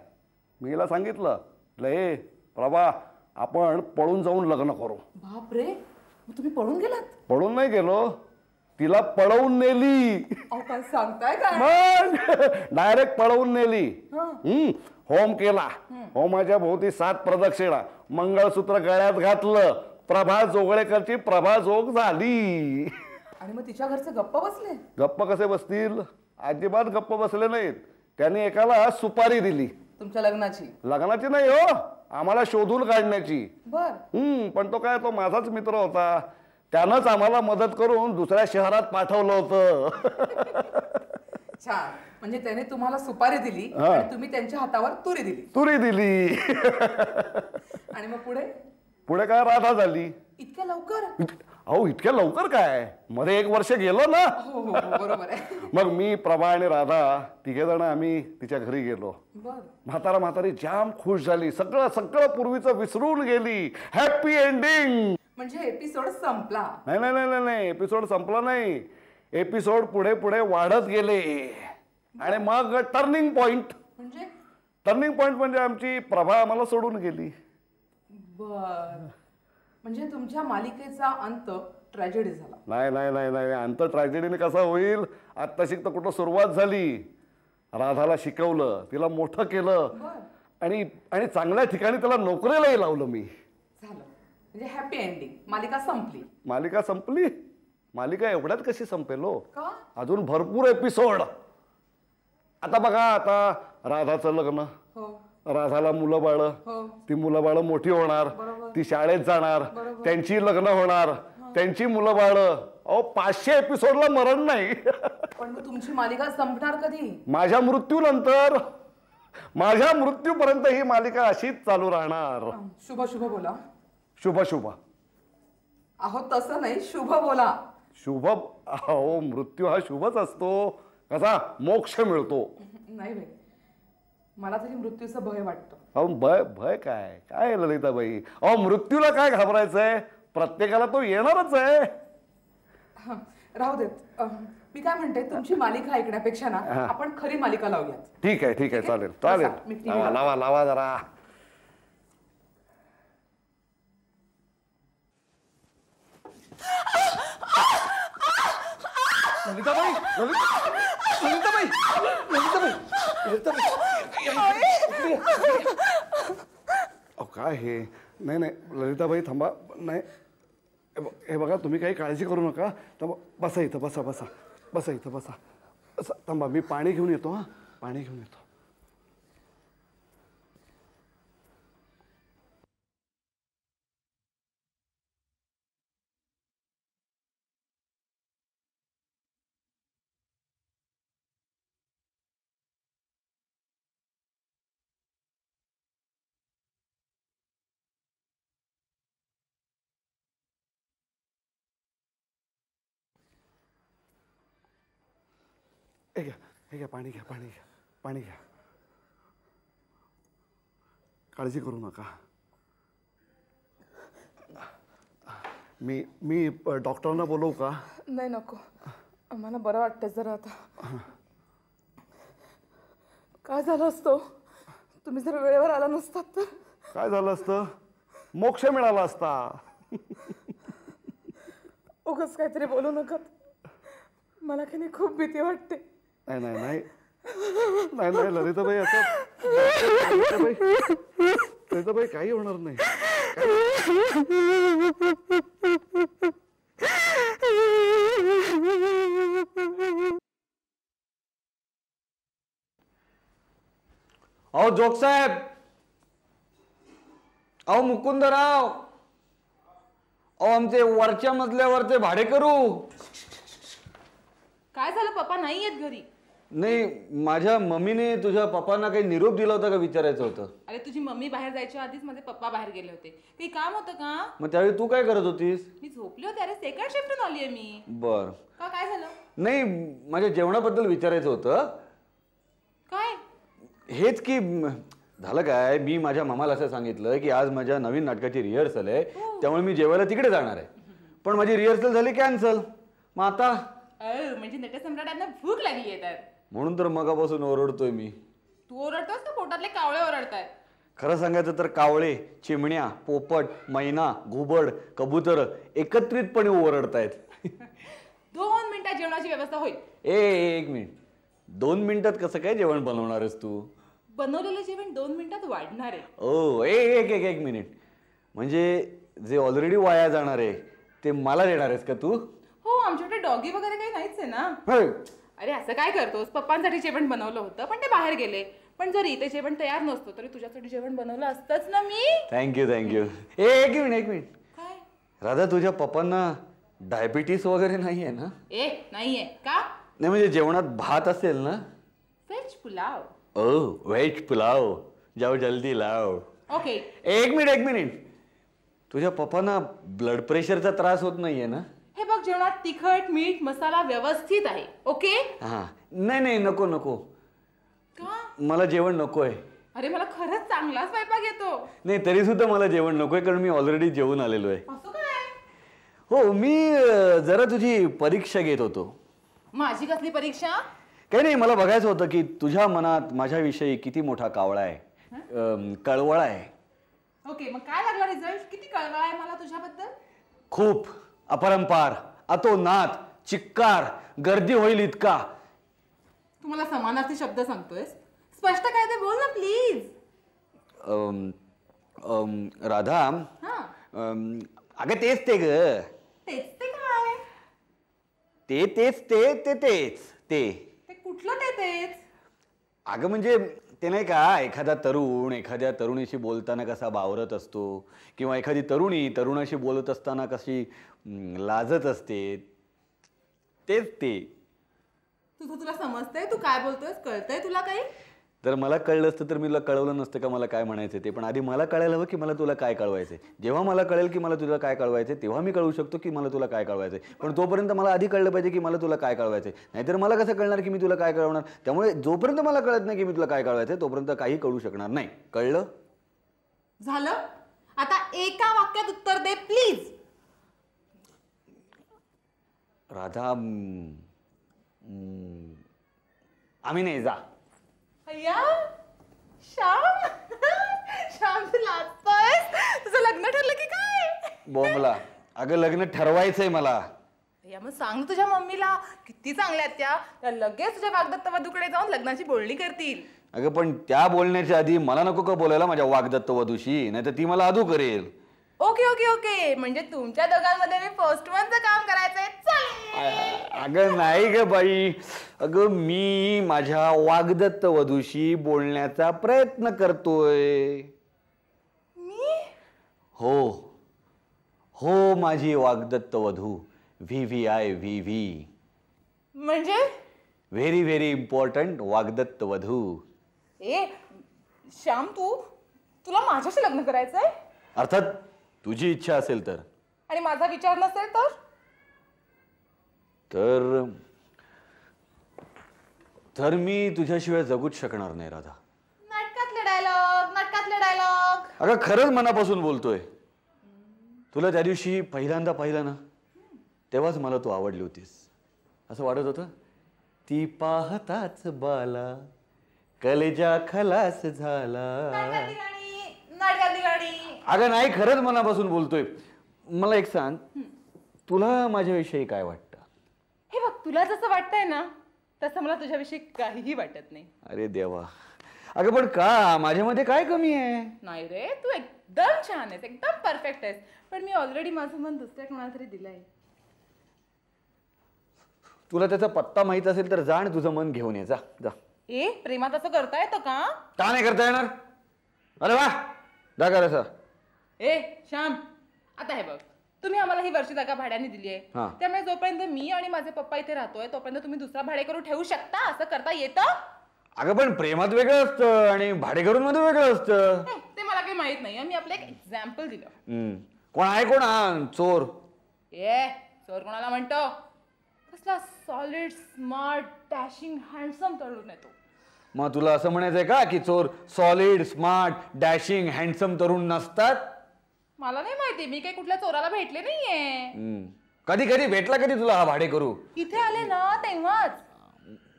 मी हिला सांगितलं हे प्रभा आपण पळून जाऊन लग्न करू. बापरे मग तुम्ही पळून गेलात. पळून नाही गेलो, तिला पळवून नेली. अहो काय सांगताय काय. मग डायरेक्ट पळवून नेली. होम केला, होमाच्या भोवती 7 प्रदक्षिणा, मंगळसूत्र गळ्यात घातलं, प्रभा जोगळेकरची प्रभा जोग झाली. आणि मग तिच्या घरचे गप्प बसले. गप्प कसे बसतील, अजिबात गप्प बसले नाहीत. त्यांनी एकाला सुपारी दिली. तुमच्या लग्नाची. लग्नाची नाही हो, आम्हाला शोधून काढण्याची. बर. पण तो काय तो माझाच मित्र होता, त्यानंच आम्हाला मदत करून दुसऱ्या शहरात पाठवलं होतं. छान. म्हणजे त्याने तुम्हाला सुपारी दिली आणि तुम्ही त्यांच्या हातावर तुरी दिली. तुरी दिली. आणि मग पुढे पुढे काय राधा झाली. इतक्या लवकर. अहो इतक्या लवकर काय, मध्ये 1 वर्ष गेलो ना. हो हो बरोबर आहे. मग मी प्रभा आणि राधा तिघे जण आम्ही तिच्या घरी गेलो. बर. म्हातारी जाम खुश झाली, सगळं सगळं पूर्वीचं विसरून गेली. Happy ending. म्हणजे एपिसोड संपला. नाही नाही नाही नाही, एपिसोड संपला नाही. एपिसोड पुढे पुढे वाढत गेले आणि मग टर्निंग पॉइंट. म्हणजे टर्निंग पॉइंट म्हणजे आमची प्रभा आम्हाला सोडून गेली. बर. म्हणजे तुमच्या मालिकेचा अंत ट्रॅजेडी झाला. नाही नाही नाही नाही, अंत ट्रॅजेडीने कसा होईल, आत्ताशी तर कुठं सुरुवात झाली. राधाला शिकवलं, तिला मोठं केलं आणि चांगल्या ठिकाणी त्याला नोकरीलाही लावलं मी. झालं म्हणजे हॅपी एंडिंग. मालिका संपली. मालिका संपली. मालिका एवढ्यात कशी संपेल हो, का. अजून भरपूर एपिसोड. आता बघा, आता राधाचं लग्न, राधाला मुलं बाळ, ती मुलं बाळ मोठी होणार, ती शाळेत जाणार, त्यांची लग्न होणार, त्यांची मुलं बाळ. अहो 500 एपिसोडला मरण नाही. पण मग तुमची मालिका संपणार कधी. माझ्या मृत्यूनंतर. माझ्या मृत्यूपर्यंत ही मालिका अशीच चालू राहणार. शुभ शुभ बोला. शुभ शुभ. अहो तसं नाही, शुभ बोला. शुभ. अहो मृत्यू हा शुभच असतो. कसा मोक्ष मिळतो. नाही बाई, मला तरी मृत्यूचं भय वाटतं. अहो भय काय काय ललिताबाई, अहो मृत्यूला काय घाबरायचंय, प्रत्येकाला तो येणारच आहे. राहू देत. मी काय म्हणते, तुमची मालिका ऐकण्यापेक्षा ना आपण खरी मालिका लावूयात. ठीक आहे ठीक आहे, चालेल चालेल. लावा लावा जरा. ललिताबाई ललिताबाई ललिताबाई ललिताबाई. अहो काय हे, नाही नाही ललिताबाई थांबा. नाही हे बघा, तुम्ही काही काळजी करू नका. थांबा, बसा इथं, बसा बसा बसा इथं, बसा बसा. थांबा, मी पाणी घेऊन येतो. हां पाणी घेऊन येतो. हे घ्या पाणी घ्या, पाणी घ्या, पाणी घ्या. काळजी करू नका. मी डॉक्टरांना बोलवू का. नाही नको, आम्हाला बरं वाटतं जरा आता. काय झालं असतं तुम्ही जर वेळेवर आला नसतात तर. काय झालं असतं, मोक्ष मिळाला असता. उगाच काहीतरी बोलू नका, मला की नाही खूप भीती वाटते. नाही नाही नाही नाही नाही ललिताबाई, असं ललिताबाई काही होणार नाही. अहो जोग साहेब, अहो मुकुंदराव, अहो आमचे वरच्या मजल्यावरचे भाडेकरू. काय झालं, पप्पा नाही येत घरी? नाही, माझ्या मम्मीने तुझ्या पप्पांना काही निरोप दिला होता का विचारायचं होतं. अरे तुझी मम्मी बाहेर जायच्या आधीच माझे पप्पा बाहेर गेले होते. काही काम होतं का? मग त्यावेळी तू काय करत होतीस? मी झोपले होते. अरे सेकंड शिफ्टून आलीये मी. बर. का, काय झालं? नाही, माझ्या जेवणाबद्दल विचारायचं होतं. काय? हेच की झालं काय, मी माझ्या मामाला असं सांगितलं की आज माझ्या नवीन नाटकाची रिहर्सल आहे, त्यामुळे मी जेवायला तिकडे जाणार आहे. पण माझी रिहर्सल झाली कॅन्सल. मग आता म्हणजे नटसम्राटांना भूक लागली आहे तर म्हणून तर मगापासून ओरडतोय मी. तू ओरडतोस का पोटातले कावळे ओरडतायत? खरं सांगायचं तर कावळे, चिमण्या, पोपट, मैना, घुबड, कबूतर एकत्रितपणे ओरडतायत. 2 मिनिटात जेवणाची व्यवस्था होईल. एक मिनिट. 2 मिनिटात कसं काय जेवण बनवणार आहेस तू? बनवलेलं जेवण 2 मिनिटात वाढणार आहे. ओ एक मिनिट. म्हणजे जे ऑलरेडी वाया जाणार आहे ते मला देणार आहेस का तू? हो, आमच्याकडे डॉगी वगैरे काही नाहीच आहे ना. अरे असं काय करतोस? पप्पांसाठी जेवण बनवलं होतं पण ते बाहेर गेले. पण जर इथे जेवण तयार नसतो तरी तुझ्यासाठी जेवण बनवलं असतंच ना मी. थँक्यू. एक मिनिट. काय? राधा, तुझ्या पप्पांना डायबिटीस वगैरे नाही आहे ना? नाहीये का? नाही, म्हणजे जेवणात भात असेल ना? व्हेज पुलाव. ओ व्हेज पुलाव, जाऊ जल्दी लाव. ओके. एक मिनिट. तुझ्या पप्पांना ब्लड प्रेशरचा त्रास होत नाहीये ना? हे बघ, जेवणात तिखट, मीठ, मसाला व्यवस्थित आहे. ओके. हा. नाही, नको. का? मला जेवण नकोय. अरे मला खरंच चांगला स्वयंपाक येतो. नाही, तरी सुद्धा मला जेवण नकोय, कारण मी ऑलरेडी जेवून आलेलो आहे. असं काय? हो, मी जरा तुझी परीक्षा घेत होतो. माझी कसली परीक्षा? काही नाही, मला बघायचं होतं की तुझ्या मनात माझ्याविषयी किती मोठा कावळा आहे, कळवळा आहे. ओके, मग काय लागला रिझल्ट? किती कळवळा आहे मला तुझ्याबद्दल? खूप, अपरंपार, अतोनात, चिक्कार, गर्दी होईल इतका. तू मला समानार्थी शब्द सांगतोयस? स्पष्ट काय ते बोल ना प्लीज. राधा, अगं तेच ते ग. तेच ते काय? ते कुठलं तेच? अगं म्हणजे ते नाही का, एखादा तरुण एखाद्या तरुणीशी बोलताना कसा बावरत असतो, किंवा एखादी तरुणी तरुणाशी बोलत असताना कशी लाजत असते, तेच ते. तुला समजतंय? तू काय बोलतोयस? कळतंय तुला काही? तर मला कळलं असतं तर मी तुला कळवलं नसतं का मला काय म्हणायचं ते. पण आधी मला कळायला हवं की मला तुला काय कळवायचंय. जेव्हा मला कळेल की मला तुला काय कळवायचंय तेव्हा मी कळवू शकतो की मला तुला काय कळवायचंय. पण तोपर्यंत मला आधी कळलं पाहिजे की मला तुला काय कळवायचंय. नाहीतर मला कसं कळणार की मी तुला काय कळवणार. त्यामुळे जोपर्यंत मला कळत नाही की मी तुला काय कळवायचंय तोपर्यंत काही कळू शकणार नाही. कळलं? झालं. आता एका वाक्यात उत्तर दे प्लीज. राधा, आम्ही नाही जा. अय्या श्याम, श्याम तू लाजतोयस? तुझं लग्न ठरलं की काय? बोंबला. अगं लग्न ठरवायचंय मला. या मग सांग तुझ्या मम्मीला. किती चांगल्या त्या लगेच तुझ्या वागदत्त वधूकडे जाऊन लग्नाची बोलणी करतील. अगं पण त्या बोलण्याच्या आधी मला नको का बोलायला माझ्या वागदत्त वधूशी, नाही तर ती मला अधू करेल. ओके ओके ओके, म्हणजे तुमच्या दोघांमध्ये मी पोस्टमनचं काम करायचंय. अगं नाही ग बाई, अगं मी माझ्या वागदत्त वधूशी बोलण्याचा प्रयत्न करतोय. मी? हो माझी वागदत्त वधू, VVI. म्हणजे? व्हेरी व्हेरी इम्पॉर्टंट वागदत्त वधू. श्याम, तुला माझ्याशी लग्न करायचंय? अर्थात तुझी इच्छा असेल तर. आणि माझा विचार नसेल तर मी तुझ्याशिवाय जगूच शकणार नाही राधा. नाटकातले डायलॉग. अगं खरंच मनापासून बोलतोय. तुला त्या दिवशी पहिल्यांदा पाहिलं ना तेव्हाच मला तू आवडली होतीस. असं वाटत होतं ती पाहताच बाला कलेजा खलास झाला. अगं नाही, खरंच मनापासून बोलतोय. मला एक सांग, तुला माझ्याविषयी काय वाटतं? हे बघ, तुला जसं वाटतंय ना तसं मला तुझ्याविषयी काहीही वाटत नाही. अरे देवा. अगं पण का, माझ्यामध्ये काय कमी आहे? नाही रे, तू एकदम छान आहेस, एकदम परफेक्ट आहेस. पण मी ऑलरेडी माझं मन दुसऱ्या कोणाला तरी दिलंय. तुला त्याचा पत्ता माहित असेल तर जा आणि तुझं मन घेऊन ये. जा. प्रेमात असं करता येतं का? का नाही करता येणार? अरे वा, जा कर असं. ए श्याम, आता हे बघ, तुम्ही आम्हाला ही वर्षी जागा भाड्याने दिली आहे, त्यामुळे जोपर्यंत मी आणि माझे पप्पा इथे राहतोय तोपर्यंत तुम्ही दुसरा भाडेकरू ठेवू शकता. असं करता येतं? अगं पण प्रेमात वेगळं असतं आणि भाडेकरूंमध्ये वेगळं असतं. ते मला काही माहित नाही, मी आपलं एक एक्झाम्पल दिलं. कोण आहे कोण हा चोर? चोर कोणाला म्हणतो? कसला सॉलिड स्मार्ट डॅशिंग हँडसम तरुण आहे तो. मग तुला असं म्हणायचंय का की चोर सॉलिड स्मार्ट डॅशिंग हँडसम तरुण नसतात? मला नाही माहिती, मी काही कुठल्या चोराला भेटले नाहीये. कधी कधी भेटला कधी तुला हा भाडेकरू? इथे आले ना तेव्हाच.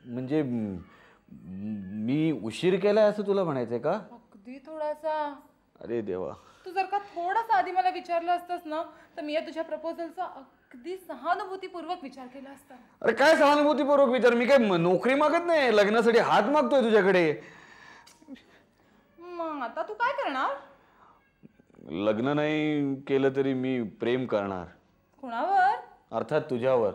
म्हणजे मी उशीर केलाय असं तुला म्हणायचंय का? अगदी थोडासा. अरे देवा, तू जर का थोडासा आधी मला विचारलं असतंस ना तर मी या तुझ्या प्रपोजलचा अगदी सहानुभूतीपूर्वक विचार केला असता. अरे काय सहानुभूतीपूर्वक विचार? मी काय नोकरी मागत नाही, लग्नासाठी हात मागतोय तुझ्याकडे. मग आता तू काय करणार? लग्न नाही केलं तरी मी प्रेम करणार. कोणावर? अर्थात तुझ्यावर.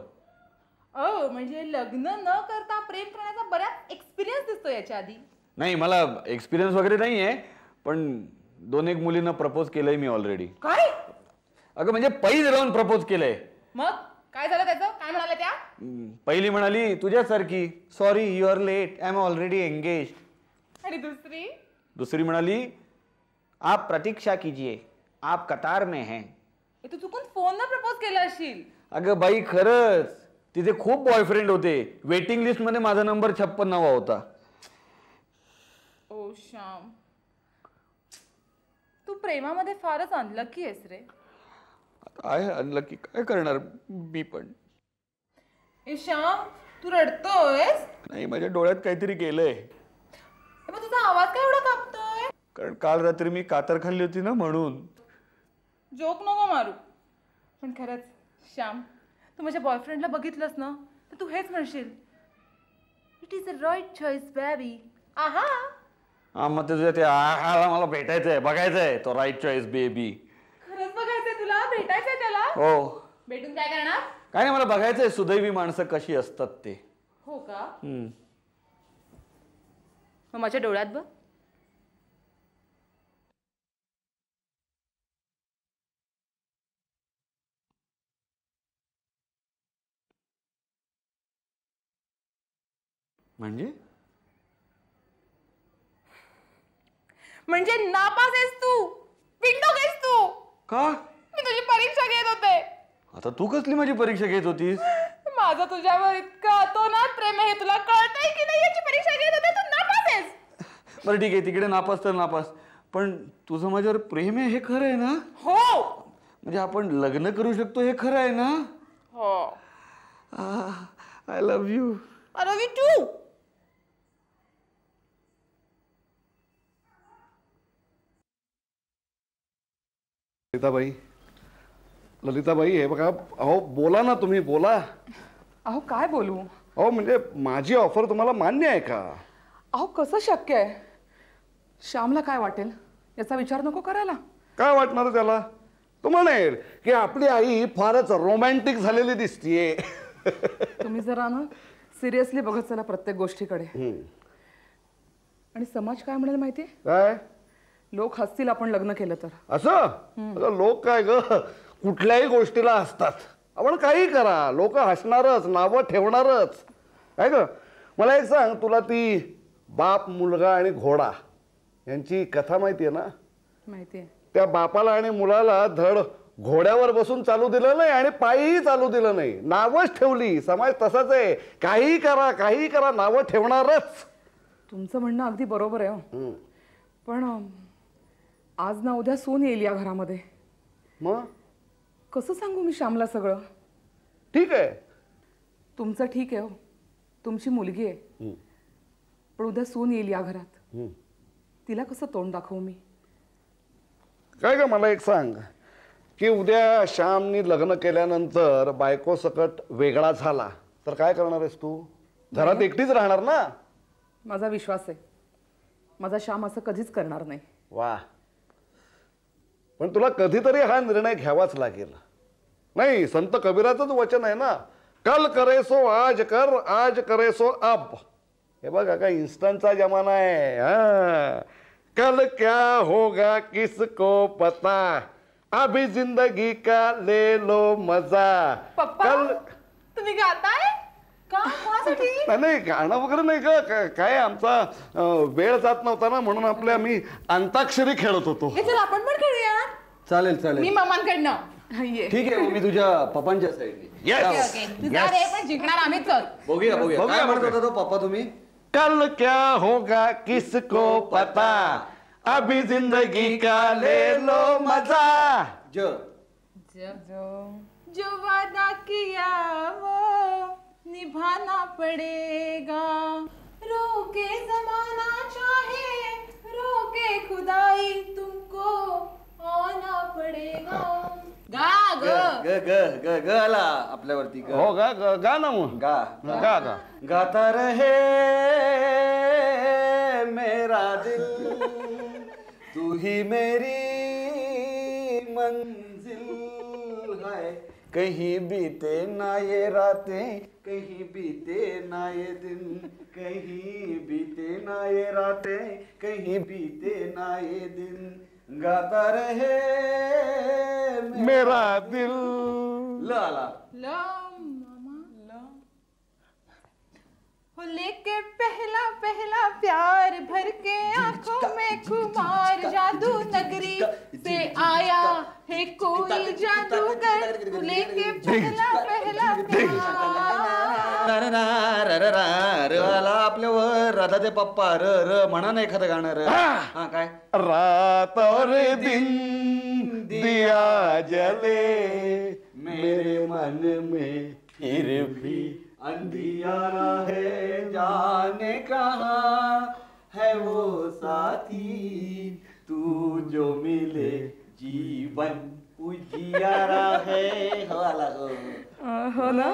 म्हणजे लग्न न करता प्रेम करण्याचा बऱ्याच एक्सपिरियन्स दिसतो याच्या आधी. नाही, मला एक्सपिरियन्स वगैरे नाहीये, पण 2-1 मुलींना प्रपोज केलंय मी ऑलरेडी. काय? अगं म्हणजे पैज राहून प्रपोज केलंय. मग काय झालं त्याचं? काय म्हणाले त्या? पहिली म्हणाली तुझ्यासारखी, sorry you are late, I am already engage. आणि दुसरी म्हणाली आप प्रतीक्षा कीजिए, आप कतार में हैं. तू चुकून फोनवर प्रपोज केला असशील. अगं बाई खरंच, तिथे खूप बॉयफ्रेंड होते, वेटिंग लिस्ट मध्ये माझा नंबर 56वा होता. ओ श्याम, तू प्रेमामध्ये फारच अनलकी आहेस रे. आहे अनलकी, काय करणार मी पण. श्याम, तू रडतोयस? नाही, माझ्या डोळ्यात काहीतरी गेलंय. तुझा आवाज काय एवढा कापतोय? कारण काल रात्री मी कातर खाल्ली होती ना, म्हणून. जोक नको मारू. पण खरंच श्याम, तू माझ्या बॉयफ्रेंडला बघितलंस ना तर तू हेच म्हणशील, it is a right choice baby. आहा. हा, मग तुझ्या ते आहाला मला भेटायचंय, बघायचंय तो राईट चॉईस बेबी. खरंच बघायचंय तुला? भेटायचंय त्याला? हो. भेटून काय करणार? काय नाही, मला बघायचंय सुदैवी माणसं कशी असतात ते. हो का? मग माझ्या डोळ्यात बघ. म्हणजे नापास आहेस तू, पिंडो आहेस तू. का? मी तुझी परीक्षा घेत होते. आता तू कसली माझी परीक्षा घेत होतीस? माझं तुझ्यावर इतकं अतोनात प्रेम आहे, तुला कळतंय की नाही याची परीक्षा घेत होते. तू नापास आहेस. बरं ठीक आहे, तिकडे नापास तर नापास, पण तुझं माझ्यावर प्रेम आहे हे खरं आहे ना? हो. म्हणजे आपण लग्न करू शकतो हे खरं आहे ना? हो. I love you. I love you too. Lalitabai हे बघा, अहो बोला ना, तुम्ही बोला. अहो काय बोलू? अहो म्हणजे माझी ऑफर तुम्हाला मान्य आहे का? अहो कसं शक्य आहे? श्यामला काय वाटेल याचा विचार नको करायला. काय वाटणार त्याला? तो म्हणेल की आपली आई फारच रोमॅन्टिक झालेली दिसतीये. तुम्ही जरा ना सिरियसली बघत चला प्रत्येक गोष्टीकडे. आणि समाज काय म्हणेल माहितीये? काय? लोक हसतील आपण लग्न केलं तर. असं लोक काय ग, कुठल्याही गोष्टीला हसतात. आपण काही करा, लोक हसणारच, नावं ठेवणारच. काय ग, मला एक सांग, तुला ती बाप, मुलगा आणि घोडा यांची कथा माहिती आहे ना? माहितीये. त्या बापाला आणि मुलाला धड घोड्यावर बसून चालू दिलं नाही आणि पायीही चालू दिलं नाही, नावच ठेवली. समाज तसाच आहे, काही करा काही करा, नावं ठेवणारच. तुमचं म्हणणं अगदी बरोबर आहे. पण आज ना उद्या सून येईल या घरामध्ये. मग कसं सांगू मी श्यामला सगळं? ठीक आहे, तुमचं ठीक आहे, तुमची मुलगी आहे, पण उद्या सून येईल या घरात. तिला कसं तोंड दाखवू मी? काय ग, मला एक सांग की उद्या श्यामनी लग्न केल्यानंतर बायको सकट वेगळा झाला तर काय करणार आहेस तू? घरात एकटीच राहणार ना? माझा विश्वास आहे, माझा श्याम असं कधीच करणार नाही. वा, पण तुला कधीतरी हा निर्णय घ्यावाच लागेल. नाही, संत कबीराचंच वचन आहे ना, कल करे सो आज कर, आज करे सो अब. हे बघा, काय इन्स्टंटचा जमाना आहे. कल क्या होगा किसको पता. अभी जिंदगी का ले लो मजा. पप्पा तुम्ही गाताय का? कोणासाठी? नाही गाणं वगैरे नाही का, काय आमचा वेळ जात नव्हता ना, म्हणून आम्ही अंताक्षरी खेळत होतो. चल आपण पण खेळूया. चालेल मी चालेल मामांकडनं ये. ठीक आहे, मी तुझ्या पप्पांच्या साईडने. तुझा रे पण जिंकणार आम्हीच आहोत. बघूया बघूया काय म्हणत होता तो पप्पा तुम्ही. कल क्या होगा किसको पता, अभी जिंदगी का ले लो मजा. जो वादा किया वो निभाना पड़ेगा, रोके जमाना चाहे रोके खुदाई तुमको आना पड़ेगा. गा ग ग ग ग ग आला आपल्यावरती. हो गा ना मग. गा गा गा. गाता रहे मेरा दिल, तू ही मेरी मंजिल है. कहीं बीते ना ये रातें, कहीं बीते ना ये दिन, कहीं बीते ना ये रातें, कहीं बीते ना ये दिन. गाता रहे मेरा दिल. लाला हो लेके पहला पहला प्यार भर के आंखों में खुमार, जादू नगरी से आया है कोई जादूगर, लेके पहला पहला प्यार. आला आपल्यावर राधा ते पप्पा. र र म्हणा ना एखादं गाणं. र हा काय. रात और दिन दिया जले मेरे मन में, फिर भी अंधियारा है, जाने कहाँ है वो साथी, तू जो मिले जीवन उजियारा है. हो आला हो. हो ना.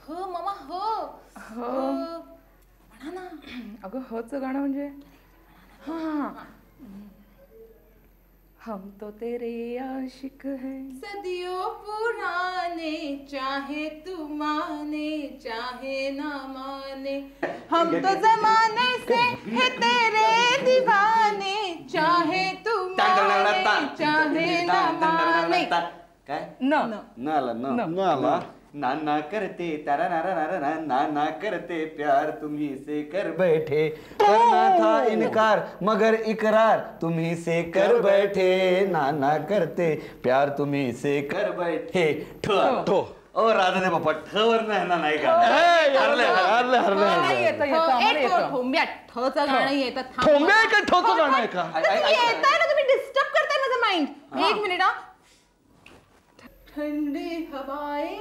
हो मामा हो. हो म्हणा ना. अगं होचं गाणं म्हणजे हा. हम तो तेरे आशिक हैं सदियों पुराने, चाहे तू माने चाहे ना माने, हम तो जमाने से है तेरे दीवाने, चाहे तू माने चाहे ना माने. काय न आला न आला. नाना करते तारा नारा नारा नाना करते प्यार तुम्ही से कर बैठे, करना था इनकार मगर इकरार तुम्ही से कर बैठे, नाना करते प्यार तुम्ही से कर बैठे. ठो ओ राधा दे पप्पा ठवर नाही का. ठोचं गाणं येतं. ठोंब्या आहे का ठोचं गाणं आहे का. येतंय ना, तुम्ही डिस्टर्ब करताय माझं माइंड. एक मिनिट हा. ठंडी हवाएं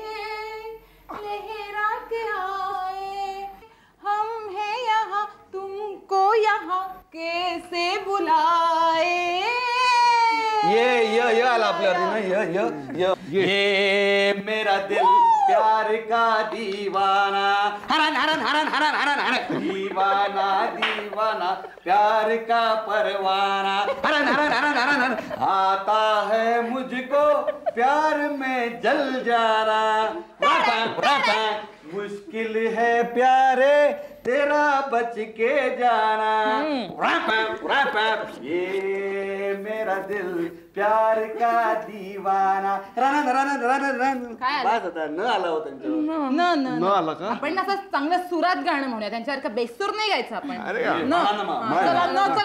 लहरा के आए, हम हैं यहाँ तुमको यहाँ कैसे बुलाए. ये आला आपल्यावरती ना. ये मेरा दिल प्यार का दीवाना, हरन हरन हरन हरन हरन हरन, दीवाना दीवाना प्यार का परवाना, हरन हरन हरन हरन हरन, आता है मुझको प्यार में जल जाना. मुश्किल है प्यारे तेरा बच के जाना. ये मेरा दिल प्यार का दीवाना. Run run run run. बस आता न आला होता न आला का. आपण असं चांगलं सुरात गाणं म्हणूया, त्यांच्यासारखं बेसूर नाही गायचं आपण. अरे नचं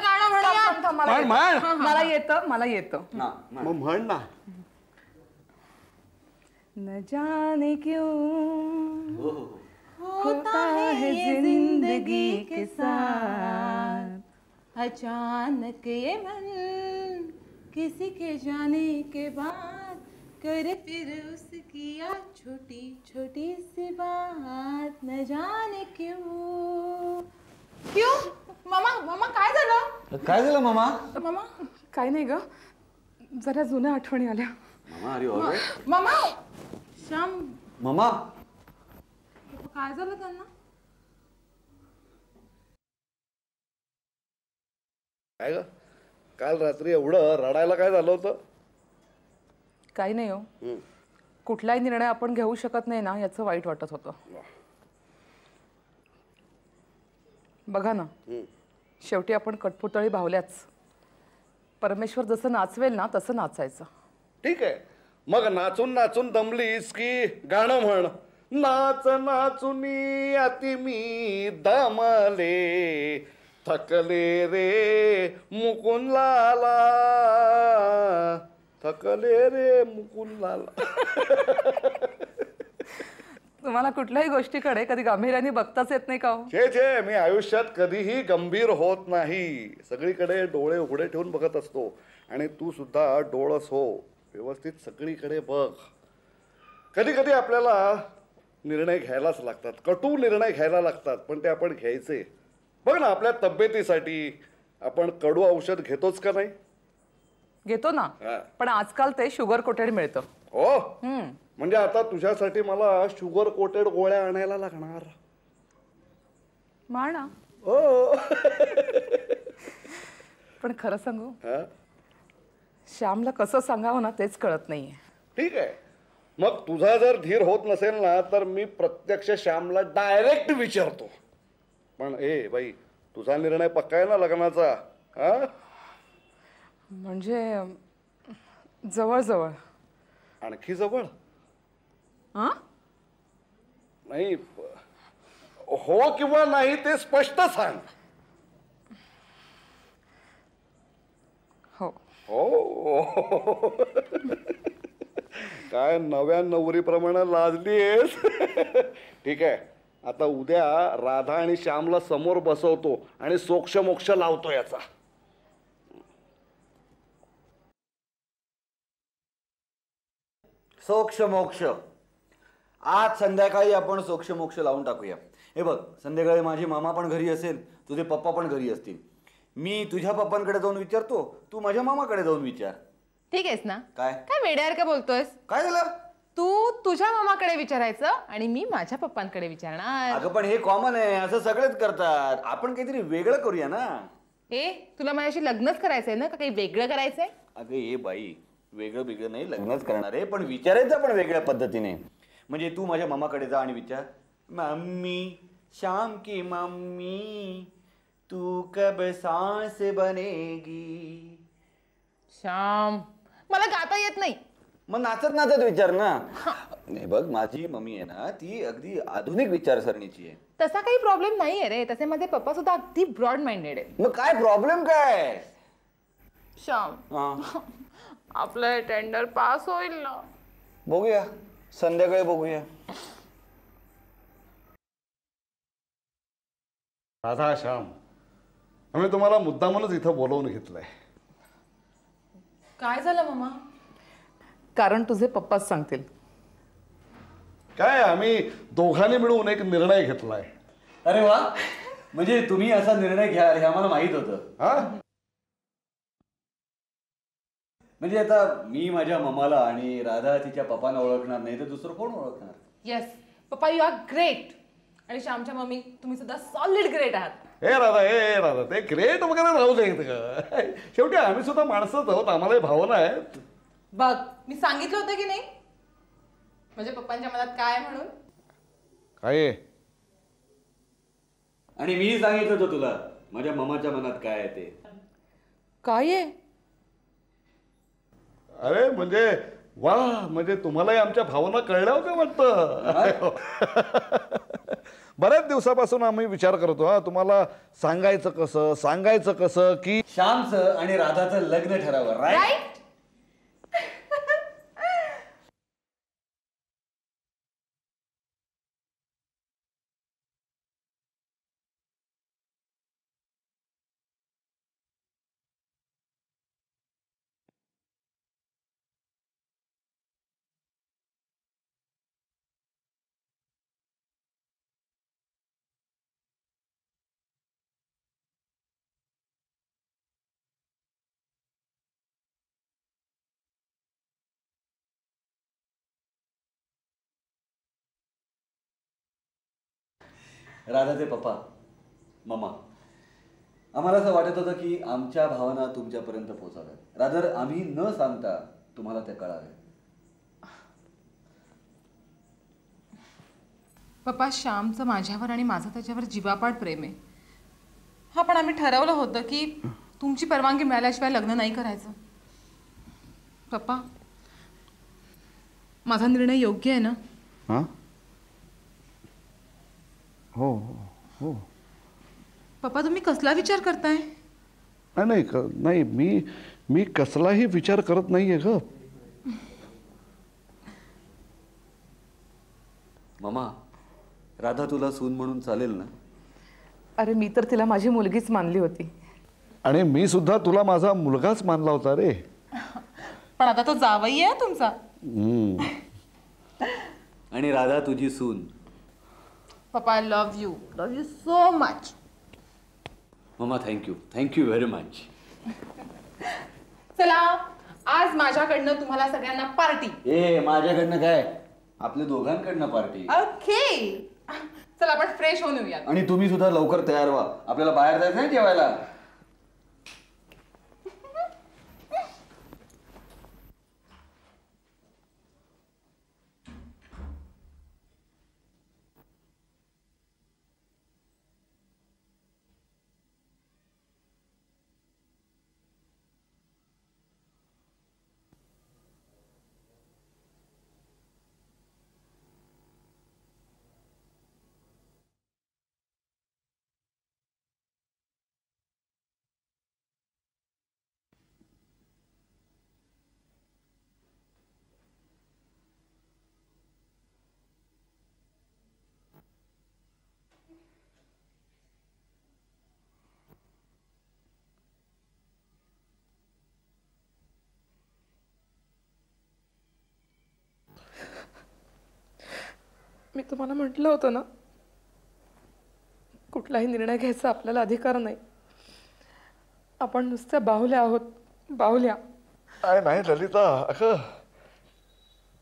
गाणं म्हणूया. मला येतं. मग म्हण ना. न जाने क्यों होता है जिंदगी के साथ, अचानक ये मन किसी के जाने के बाद करे फिर उसकी याद छोटी छोटी सी बात. न जाने क्यों. क्यों मामा काय झालं. काय झालं मामा. मामा काय नाही ग, जरा जुन्या आठवणी आल्या. मामा अरे ऑलराइट. मामा श्याम. मामा काय झालं त्यांना. काय ग काल रात्री एवढं रडायला काय झालं होतं. काही नाही हो, कुठलाही निर्णय आपण घेऊ शकत नाही ना याचं वाईट वाटत होतं. बघा ना, शेवटी आपण कठपुतळी भावल्याच. परमेश्वर जसं नाचवेल ना तसं नाचायचं. ठीक आहे, मग नाचून नाचून दमलीस की गाणं म्हण. नाच नाचुनी अति मी दमले, थकले रे मुकुंदलाला, थकले रे मुकुंदलाला. तुम्हाला कुठल्याही गोष्टीकडे कधी गांभीर्याने बघताच येत नाही का हो? छे, मी आयुष्यात कधीही गंभीर होत नाही. सगळीकडे डोळे उघडे ठेवून बघत असतो. आणि तू सुद्धा डोळस हो, व्यवस्थित सगळीकडे बघ. कधी कधी आपल्याला निर्णय घ्यायलाच लागतात, कटू निर्णय घ्यायला लागतात, पण ते आपण घ्यायचे. बघ ना, आपल्या तब्येतीसाठी आपण कडू औषध घेतोच का नाही? घेतो ना, पण आजकाल ते शुगर कोटेड मिळतं. हो, म्हणजे आता तुझ्यासाठी मला शुगर कोटेड गोळ्या आणायला लागणार. म्हणा. हो. पण खरं सांगू, श्यामला कसं सांगावं ना तेच कळत नाहीये. ठीक आहे, मग तुझा जर धीर होत नसेल ना, तर मी प्रत्यक्ष श्यामला डायरेक्ट विचारतो. पण ए बाई, तुझा निर्णय पक्का आहे ना लग्नाचा? म्हणजे जवळ आणखी जवळ नाही, हो किंवा नाही ते स्पष्ट सांग. हो. हो. काय नव्या नवरीप्रमाणे लाजलीयस. ठीक आहे, आता उद्या राधा आणि श्यामला समोर बसवतो आणि सोक्ष मोक्ष लावतो याचा. सोक्ष मोक्ष आज संध्याकाळी आपण सोक्ष मोक्ष लावून टाकूया. हे बघ, संध्याकाळी माझी मामा पण घरी असेल, तुझे पप्पा पण घरी असतील. मी तुझ्या पप्पांकडे जाऊन विचारतो, तू माझ्या मामाकडे जाऊन विचार. ठीक आहेस ना? काय काय वेड्यासारखं बोलतोयस? काय झालं? तू तुझ्या मामाकडे विचारायचं आणि मी माझ्या पप्पांकडे विचारणार. अगं पण हे कॉमन आहे, असं सगळेच करतात. आपण काहीतरी वेगळं करूया ना. तुला माझ्याशी लग्नच करायचंय ना, का काही वेगळं करायचंय? अगं ये बाई, वेगळं वेगळं नाही, लग्नच करणार आहे, पण विचारायचं पण वेगळ्या पद्धतीने. म्हणजे तू माझ्या मामाकडे जा आणि विचार, मम्मी शाम की मम्मी तू कब सांस बनेगी. श्याम, मला गाता येत नाही. मग नाचत नाचत विचार ना. नाही बघ, माझी मम्मी आहे ना, ती अगदी आधुनिक विचारसरणीची आहे. तसा काही प्रॉब्लेम नाहीये रे. तसे माझे पप्पा सुद्धा अगदी ब्रॉड माइंडेड आहे. मग काय प्रॉब्लेम काय? श्याम, आपलं टेंडर पास होईल ना? बघूया, संध्याकाळी बघूया. राधा, श्याम, आम्ही तुम्हाला मुद्दामूनच इथं बोलवून घेतलंय. काय झालं मामा? कारण तुझे पप्पाच सांगतील. काय, आम्ही दोघांनी मिळून एक निर्णय घेतलाय. अरे वा, म्हणजे तुम्ही असा निर्णय घ्या हे आम्हाला माहित होतं. म्हणजे आता मी माझ्या मामाला आणि राधा तिच्या पप्पांना ओळखणार नाही तर दुसरं कोण ओळखणार? Yes papa, you are great. आणि श्यामच्या मम्मी, तुम्ही सुद्धा सॉलिड ग्रेट आहात. हे राधा, ते ग्रेट वगैरे राहू दे. शेवटी आम्ही सुद्धा माणसंच आहोत, आम्हाला भावना आहेत. बघ, मी सांगितलं होतं की नाही म्हणजे पप्पांच्या मनात काय म्हणून? काय? आणि मी सांगितलं होतं तुला माझ्या मामाच्या मनात काय आहे ते. काय आहे? अरे म्हणजे वा, म्हणजे तुम्हालाही आमच्या भावना कळल्या होत्या वाटतं. बऱ्याच दिवसापासून आम्ही विचार करतो तुम्हाला सांगायचं कसं की श्यामचं आणि राधाचं लग्न ठरावं. राईट? राधाचे पप्पा, मामा, आम्हाला असं वाटत होतं की आमच्या भावना तुमच्यापर्यंत पोहोचाव्यात. रादर आम्ही न सांगता तुम्हाला त्या कळाव्या. पप्पा, श्यामचं माझ्यावर आणि माझं त्याच्यावर जीवापाड प्रेम आहे. हा, पण आम्ही ठरवलं होतं की तुमची परवानगी मिळाल्याशिवाय लग्न नाही करायचं. पप्पा, माझा निर्णय योग्य आहे ना? हां हो हो. पप्पा तुम्ही कसला विचार करताय? नाही नाही मी कसलाही विचार करत नाहीये ग. मामा, राधा तुला सून म्हणून चालेल ना? अरे मी तर तिला माझी मुलगीच मानली होती. आणि मी सुद्धा तुला माझा मुलगाच मानला होता रे. पण आता तो जावई आहे तुमचा. आणि राधा तुझी सून. पप्पा I love you so much. मामा थँक्यू व्हेरी मच. चला आज माझ्याकडनं तुम्हाला सगळ्यांना पार्टी. ए माझ्याकडनं काय, आपल्या दोघांकडनं पार्टी. ओके चला आपण फ्रेश होऊन येऊया. आणि तुम्ही सुद्धा लवकर तयार व्हा, आपल्याला बाहेर जायचं आहे जेवायला. मी तुम्हाला म्हटलं होतं ना, कुठलाही निर्णय घ्यायचा आपल्याला अधिकार नाही. आपण नुसत्या बाहुल्या आहोत, बाहुल्या. नाही ललिता, अगं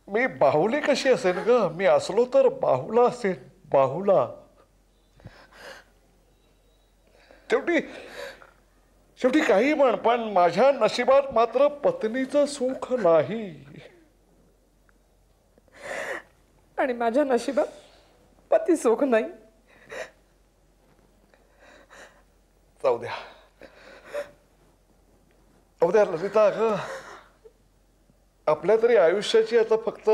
मी बाहुली कशी असेल ग? मी असलो तर बाहुला असेल, बाहुला. शेवटी काही म्हण, पण माझ्या नशिबात मात्र पत्नीचं सुख नाही. आणि माझ्या नशिबात पती सुख नाही. जाऊ द्या ललिता, ग आपल्या तरी आयुष्याची आता फक्त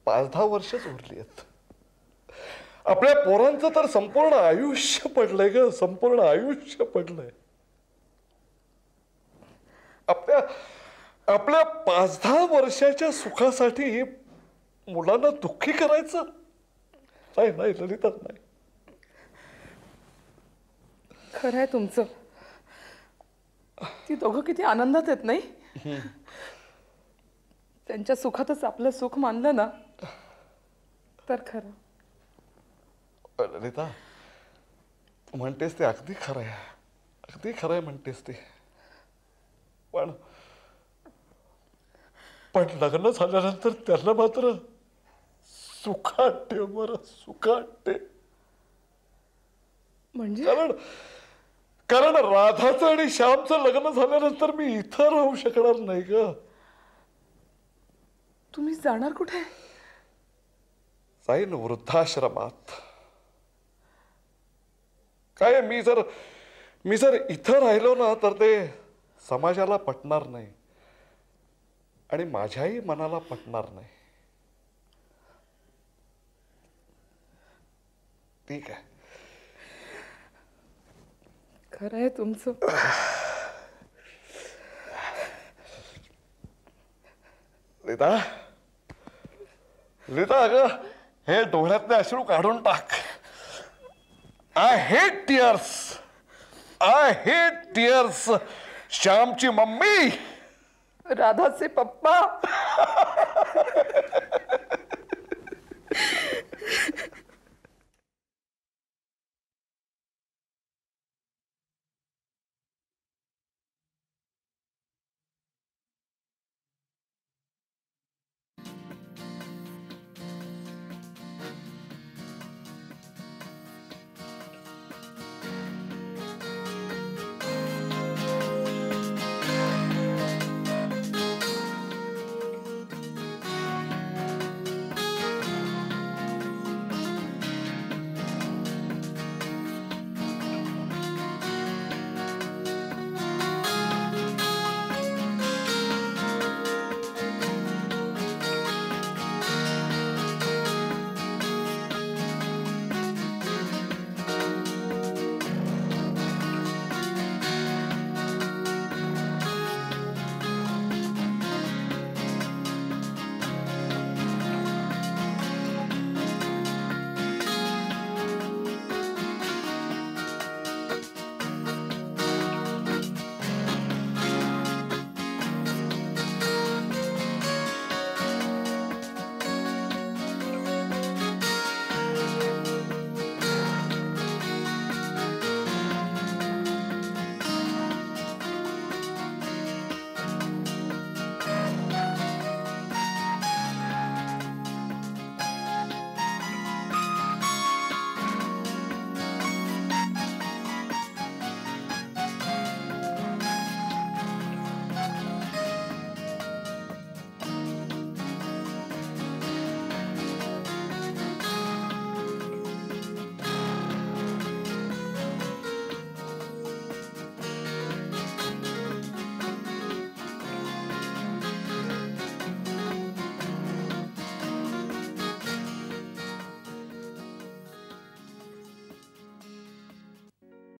5-10 वर्षच उरली आहेत. आपल्या पोरांचं तर संपूर्ण आयुष्य पडलंय ग, संपूर्ण आयुष्य पडलंय. आपल्या 5-10 वर्षाच्या सुखासाठी मुलांना दुःखी करायचं? नाही ललिता, नाही. खरं आहे तुमचं. ती दोघं किती आनंदात आहेत नाही? त्यांच्या सुखातच आपलं सुख मानलं ना तर खरं. ललिता, म्हणतेस ते अगदी खरं आहे, अगदी खरं आहे म्हणतेस ते. पण लग्न झाल्यानंतर त्यांना मात्र सुखात ठेव बरं, सुखात ठेव. म्हणजे कारण राधाचं आणि श्यामचं लग्न झाल्यानंतर मी इथं राहू शकणार नाही ग. तुम्ही जाणार कुठे? जाईन वृद्धाश्रमात. काय मी जर इथं राहिलो ना तर ते समाजाला पटणार नाही आणि माझ्याही मनाला पटणार नाही. ठीक आहे. खरं आहे तुमचं. लिता अगं, हे डोळ्यातले अश्रू काढून टाक. I hate tears. श्यामची मम्मी, राधाचे पप्पा.